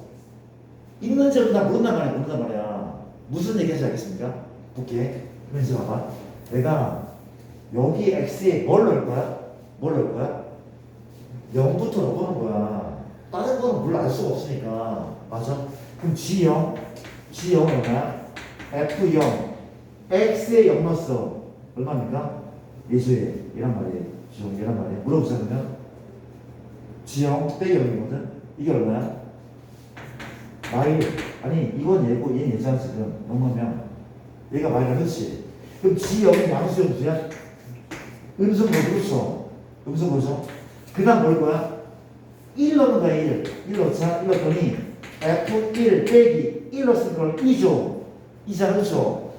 Speaker 1: 있는지 없는지 모른단 말이야. 무슨 얘기인지 알겠습니까? 볼게. 그럼 이제 봐봐. 내가 여기 x에 뭘 넣을 거야? 0부터 넣어보는 거야. 다른 거는 몰라 알 수가 없으니까. 맞아? 그럼 G0 얼마야? F0 X에 0 넣었어. 얼마입니까? 예수에 얘란 말이에요. 물어보자. 그러면 G0 빼기 0이거든? 이게 얼마야? 마일. 아니 이건 얘고 얘는 얘잖아. 지금 0 넣으면 얘가 마일이라. 그렇지? 그럼 G0이 양수 음수야? 음수 뭐죠? 그렇죠? 음수 뭐죠? 그 다음 뭘 거야? 1 넣는 거야. 1 넣자. 1 넣더니 F1 빼기 1 넣었을 걸 2죠. 2잖아. 그렇죠?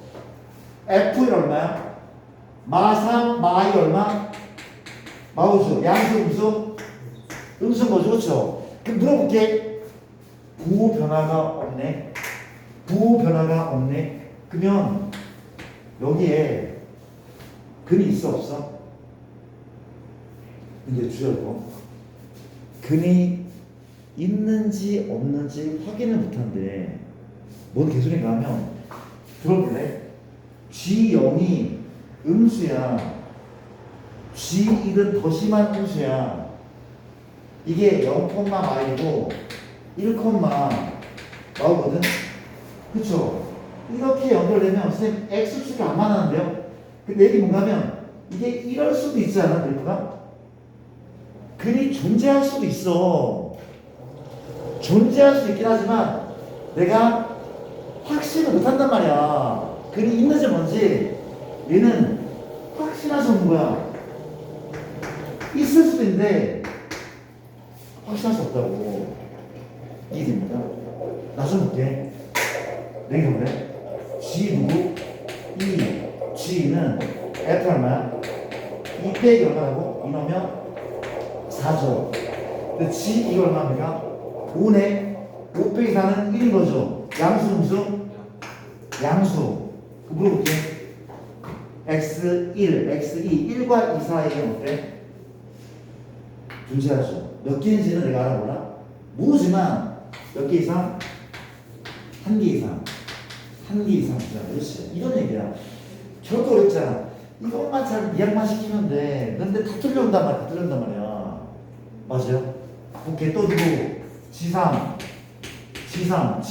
Speaker 1: F1 얼마야? 마3 마이 얼마? 마우수. 양수 음수? 음수 뭐죠? 그렇죠? 그럼 물어볼게. 부호 변화가 없네. 그러면 여기에 근이 있어 없어? 근데 주열고 근이 있는지 없는지 확인을 못한대. 뭔 개소리인가 하면 들어볼래? G0이 음수야. G1은 더 심한 음수야. 이게 0, 마이고 1, 마우거든? 그쵸? 이렇게 연결되면 선생님 X축이 안 만나는데요? 근데 얘기 뭔가 하면 이게 이럴 수도 있지 않아? 그래프가? 근이 존재할 수도 있어. 존재할 수 있긴 하지만 내가 확신을 못한단 말이야. 근이 있는지 뭔지 얘는 확신할 수 없는 거야. 있을 수도 있는데 확신할 수 없다고. 이해됩니까? 나 좀 볼게. 내가 그래? G 누구? E. G는 F 얼마야? 2 빼기 얼마라고? 2 넣으면 4죠. 근데 G 이거 얼마입니까? 5네. 5 빼기 4는 1인 거죠. 양수, 음수? 양수. 물어볼게. X1, X2, 1과 2 사이에 어때? 존재하죠. 몇 개인지는 내가 알아보라. 모르지만 몇 개 이상? 한 개 이상. 한 개 이상. 그렇지. 이런 얘기야. 결코 어렵잖아. 이것만 잘 이해만 시키면 돼. 근데 다 틀려온단 말이야. 맞아요? 오케이. 또 누구? G3 이상은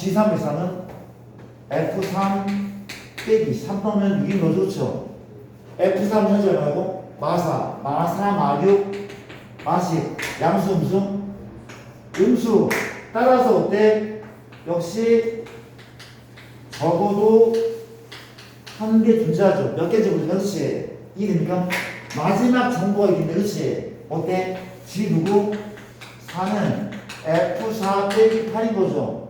Speaker 1: F3 빼기 3 넣으면 6인 거죠. 그렇죠? F3 현재 얼마고? 마4, 마6, 마10 양수, 음수. 따라서 어때? 역시 적어도 한 개 존재하죠. 몇 개인지 모르죠. 그렇지? 이게 됩니까? 마지막 정보가 있는데, 그렇지? 어때? G 누구? 4는 F4 빼기 8인 거죠.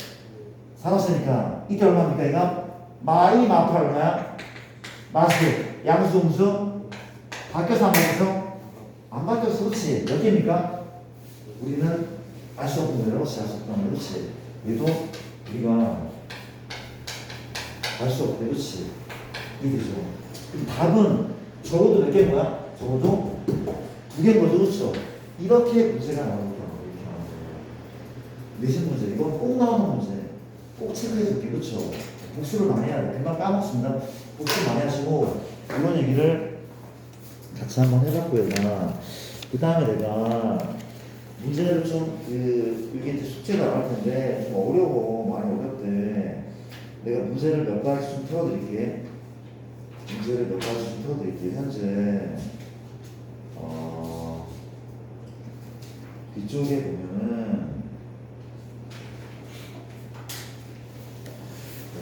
Speaker 1: 4 넣었으니까. 이때 얼마입니까, 이거? 마이 마파 얼마야? 마수. 양수, 음수? 바뀌어서 안 바뀌어서? 안 바뀌었어. 그렇지? 몇 개입니까? 우리는 알 수 없는 거예요. 그렇지? 알 수 없는 거예요. 그렇지? 얘도 우리가 알 수 없대. 그렇지? 이게죠. 그럼 답은 적어도 몇 개인 거야? 적어도 2개인 거죠. 그렇죠? 이렇게 문제가 나오는 거야. 이렇게 나오는 거야. 내신 문제. 이건 꼭 나오는 문제. 꼭 체크해 줄게. 그렇죠? 복수를 많이 해야 돼. 금방 까먹습니다. 복수 많이 하시고 이런 얘기를 같이 한번 해봤고요. 그 다음에 내가 문제를 좀 이게 이제 숙제가 나올 텐데 좀 어려워. 많이 어렵대. 내가 문제를 몇 가지 좀 풀어드릴게. 문제를 몇 가지 좀 풀어드릴게. 현재 이쪽에 보면은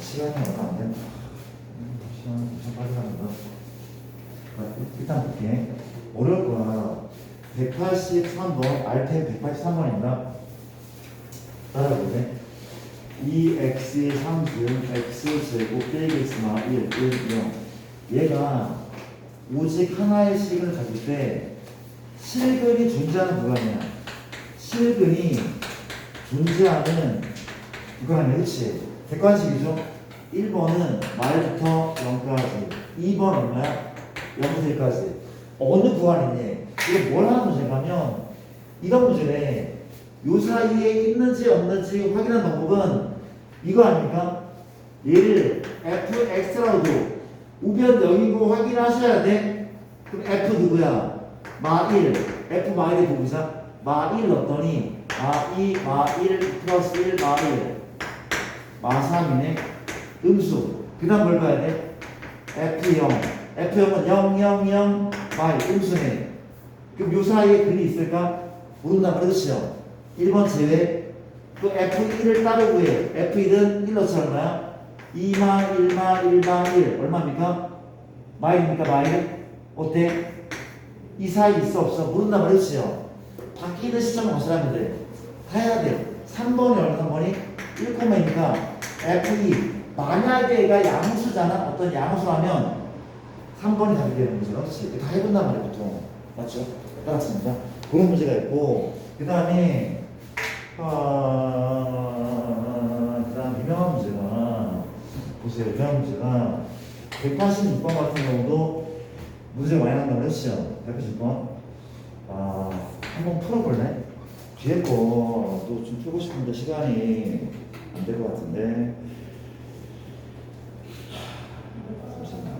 Speaker 1: 시간이 얼마 안 된다. 시간이 엄청 빨리 갑니다. 일단 볼게. 어려울 거야. 183번, 알펜 183번입니다. 따라해보세 2x의 3분 x제곱 빼기 x마 1, 1, 0. 얘가 오직 하나의 식을 가질 때 실근이 존재하는 구간이야. 실근이 존재하는 구간이야. 그치? 객관식이죠? 1번은 말부터 0까지, 2번 얼마야? 0부터 1까지. 어느 구간이니? 이게 뭘 하는 문제냐면 이런 문제네. 요 사이에 있는지 없는지 확인하는 방법은 이거 아닙니까? 얘를 fx라고 도 우변 0이고 확인하셔야 돼. 그럼 f 누구야? 마 1. f 마 1의 도구자. 마 1 넣었더니 마 2, 마 1 플러스 1, 마 1. 마 3이네. 음수. 그 다음 뭘 봐야 돼? F0. F0은 0, 0, 0, 마 1. 음수네. 그럼 요 사이에 근이 있을까? 모른다. 그렇지요. 1번 제외. 또 F1을 따로 구해. F1은 1 넣자 얼마야? 2마 1마 1마 1. 얼마입니까? 마 1입니까? 마 1? 어때? 이 사이 있어 없어? 모른다. 그렇지요. 바뀌는 시점을 확실하면 돼. 다 해야 돼. 3번이 얼마 3번이? 1,2니까 F2 만약에 얘가 양수잖아. 어떤 양수하면 3번이 답이 되는 거죠. 그렇지? 다 해본단 말이야 보통. 맞죠? 따랐습니다. 그런 문제가 있고 그 다음에 그다음 유명한 문제가 보세요. 유명한 문제가 186번 같은 경우도 문제가 많이 난다고 했죠. 186번 한번 풀어볼래? 뒤에 거도 좀 풀고 싶은데 시간이 안 될 것 같은데. 잠시만요.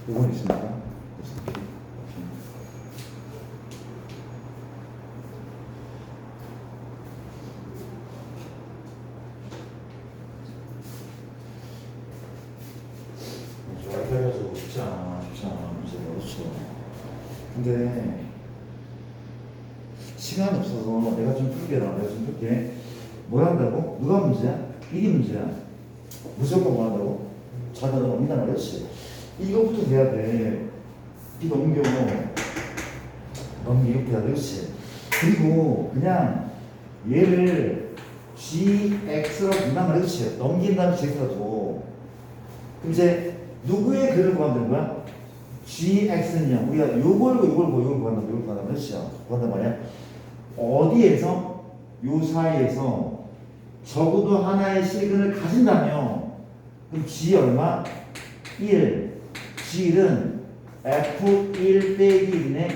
Speaker 1: 이건 있습니까? 이렇게 해가지고 쉽지 않아 문제가. 그렇죠. 근데 시간이 없어서 내가 좀 풀게. 뭐 한다고? 누가 문제야? 일이 문제야. 무조건 뭐 한다고? 자기가 넘긴단 말이지. 이거부터 돼야 돼. 이 넘겨. 이렇게 해야 돼. 그렇지? 그리고 그냥 얘를 gx로 분담을 해주세요. 넘긴 다음에 gx가 줘. 그럼 이제 누구의 글을 구하면 되는 거야? gx는요. 우리가 요걸 구한다면 몇이야? 구한단 말이야. 어디에서? 요 사이에서 적어도 하나의 실근을 가진다면 그럼 g 얼마? 1. g1은 f1 빼기 1이네.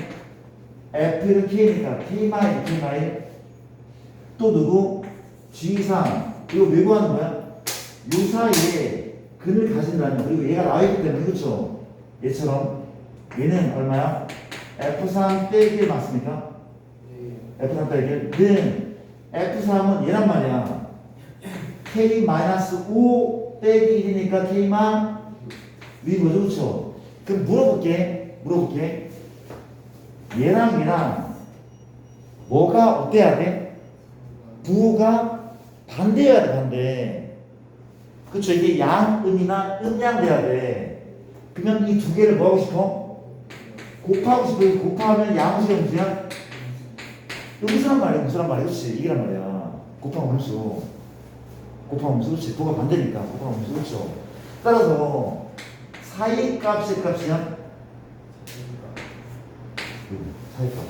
Speaker 1: f1은 k니까 k-k 또 누구? g3. 이거 왜 구하는 거야? 요 사이에 근을 가진다면 그리고 얘가 나와있기 때문에 그렇죠? 얘처럼 얘는 얼마야? f3 빼기 1 맞습니까?
Speaker 2: 네.
Speaker 1: f3 빼기 1는 f3은 얘란 말이야. k-5 빼기 1이니까 k만 위 뭐죠? 그렇죠? 그럼 물어볼게. 얘랑 얘랑 뭐가 어때야 돼? 부호가 반대여야 돼, 반대. 그쵸? 이게 양음이나 음양 돼야 돼. 그러면 이 두 개를 뭐 하고 싶어? 곱하고 싶어. 곱하면 양수야, 음수야? 음수란 말이야, 음수란 말이야. 그렇지? 이게란 말이야. 곱하면 음수. 그렇지? 부호가 반대니까. 곱하면 음수. 그렇죠? 따라서 사이 값의 값이야? 사이값.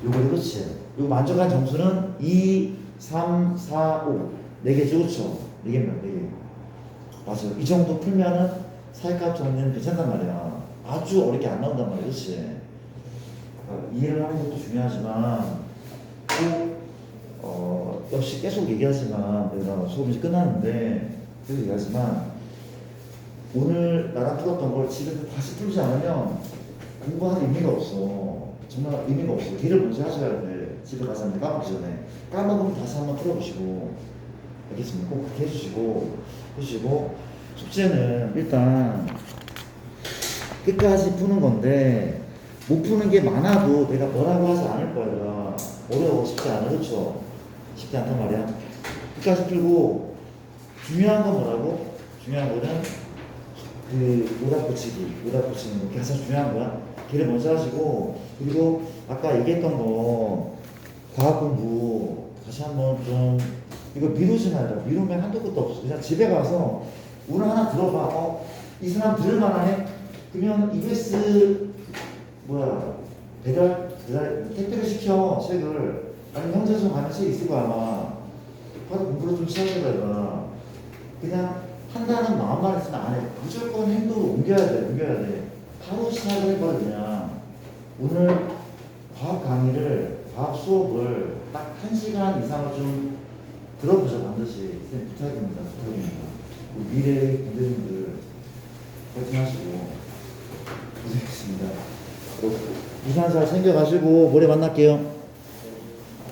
Speaker 1: 요거 그렇지? 요거 만족한 점수는 2, 3, 4, 5. 4개죠, 그렇죠? 4개면 4개. 맞아요. 이 정도 풀면은 사이값 정리는 괜찮단 말이야. 아주 어렵게 안 나온단 말이야, 그렇지? 이해를 하는 것도 중요하지만 또 역시 계속 얘기하지만 내가 수업이 끝났는데 계속 얘기하지만 오늘 나랑 풀었던 걸 집에서 다시 풀지 않으면 공부할 의미가 없어. 정말 의미가 없어. 뒤를 먼저 하셔야 돼. 집에 가서 한번 까먹기 전에. 까먹으면 다시 한번 풀어보시고. 알겠습니까? 꼭 그렇게 해주시고. 숙제는 일단 끝까지 푸는 건데 못 푸는 게 많아도 내가 뭐라고 하지 않을 거야. 어려워. 쉽지 않아. 그렇죠? 쉽지 않단 말이야. 끝까지 풀고 중요한 건 뭐라고? 중요한 거는 오답 붙이는 거 가장 중요한 거야. 걔를 먼저 하시고 그리고 아까 얘기했던 거 과학 공부 다시 한번 좀 이거 미루지 말라. 미루면 한도 끝도 없어. 그냥 집에 가서 오늘 하나 들어봐. 이 사람 들을 만하네? 그러면 EBS 배달 택배를 시켜 책을. 아니 형제소 가면 책 있을 거야 아마. 과학 공부를 좀 시작해봐. 그냥 한다는 마음만 있으면 안 해. 무조건 행동으로 옮겨야 돼. 바로 시작을 해봐, 그냥. 오늘 과학 과학 수업을 딱 1시간 이상을 좀 들어보자, 반드시. 선생님 부탁입니다. 우리 미래의 분들님들 파이팅 하시고. 고생했습니다. 우산 잘 챙겨가시고, 모레 만날게요.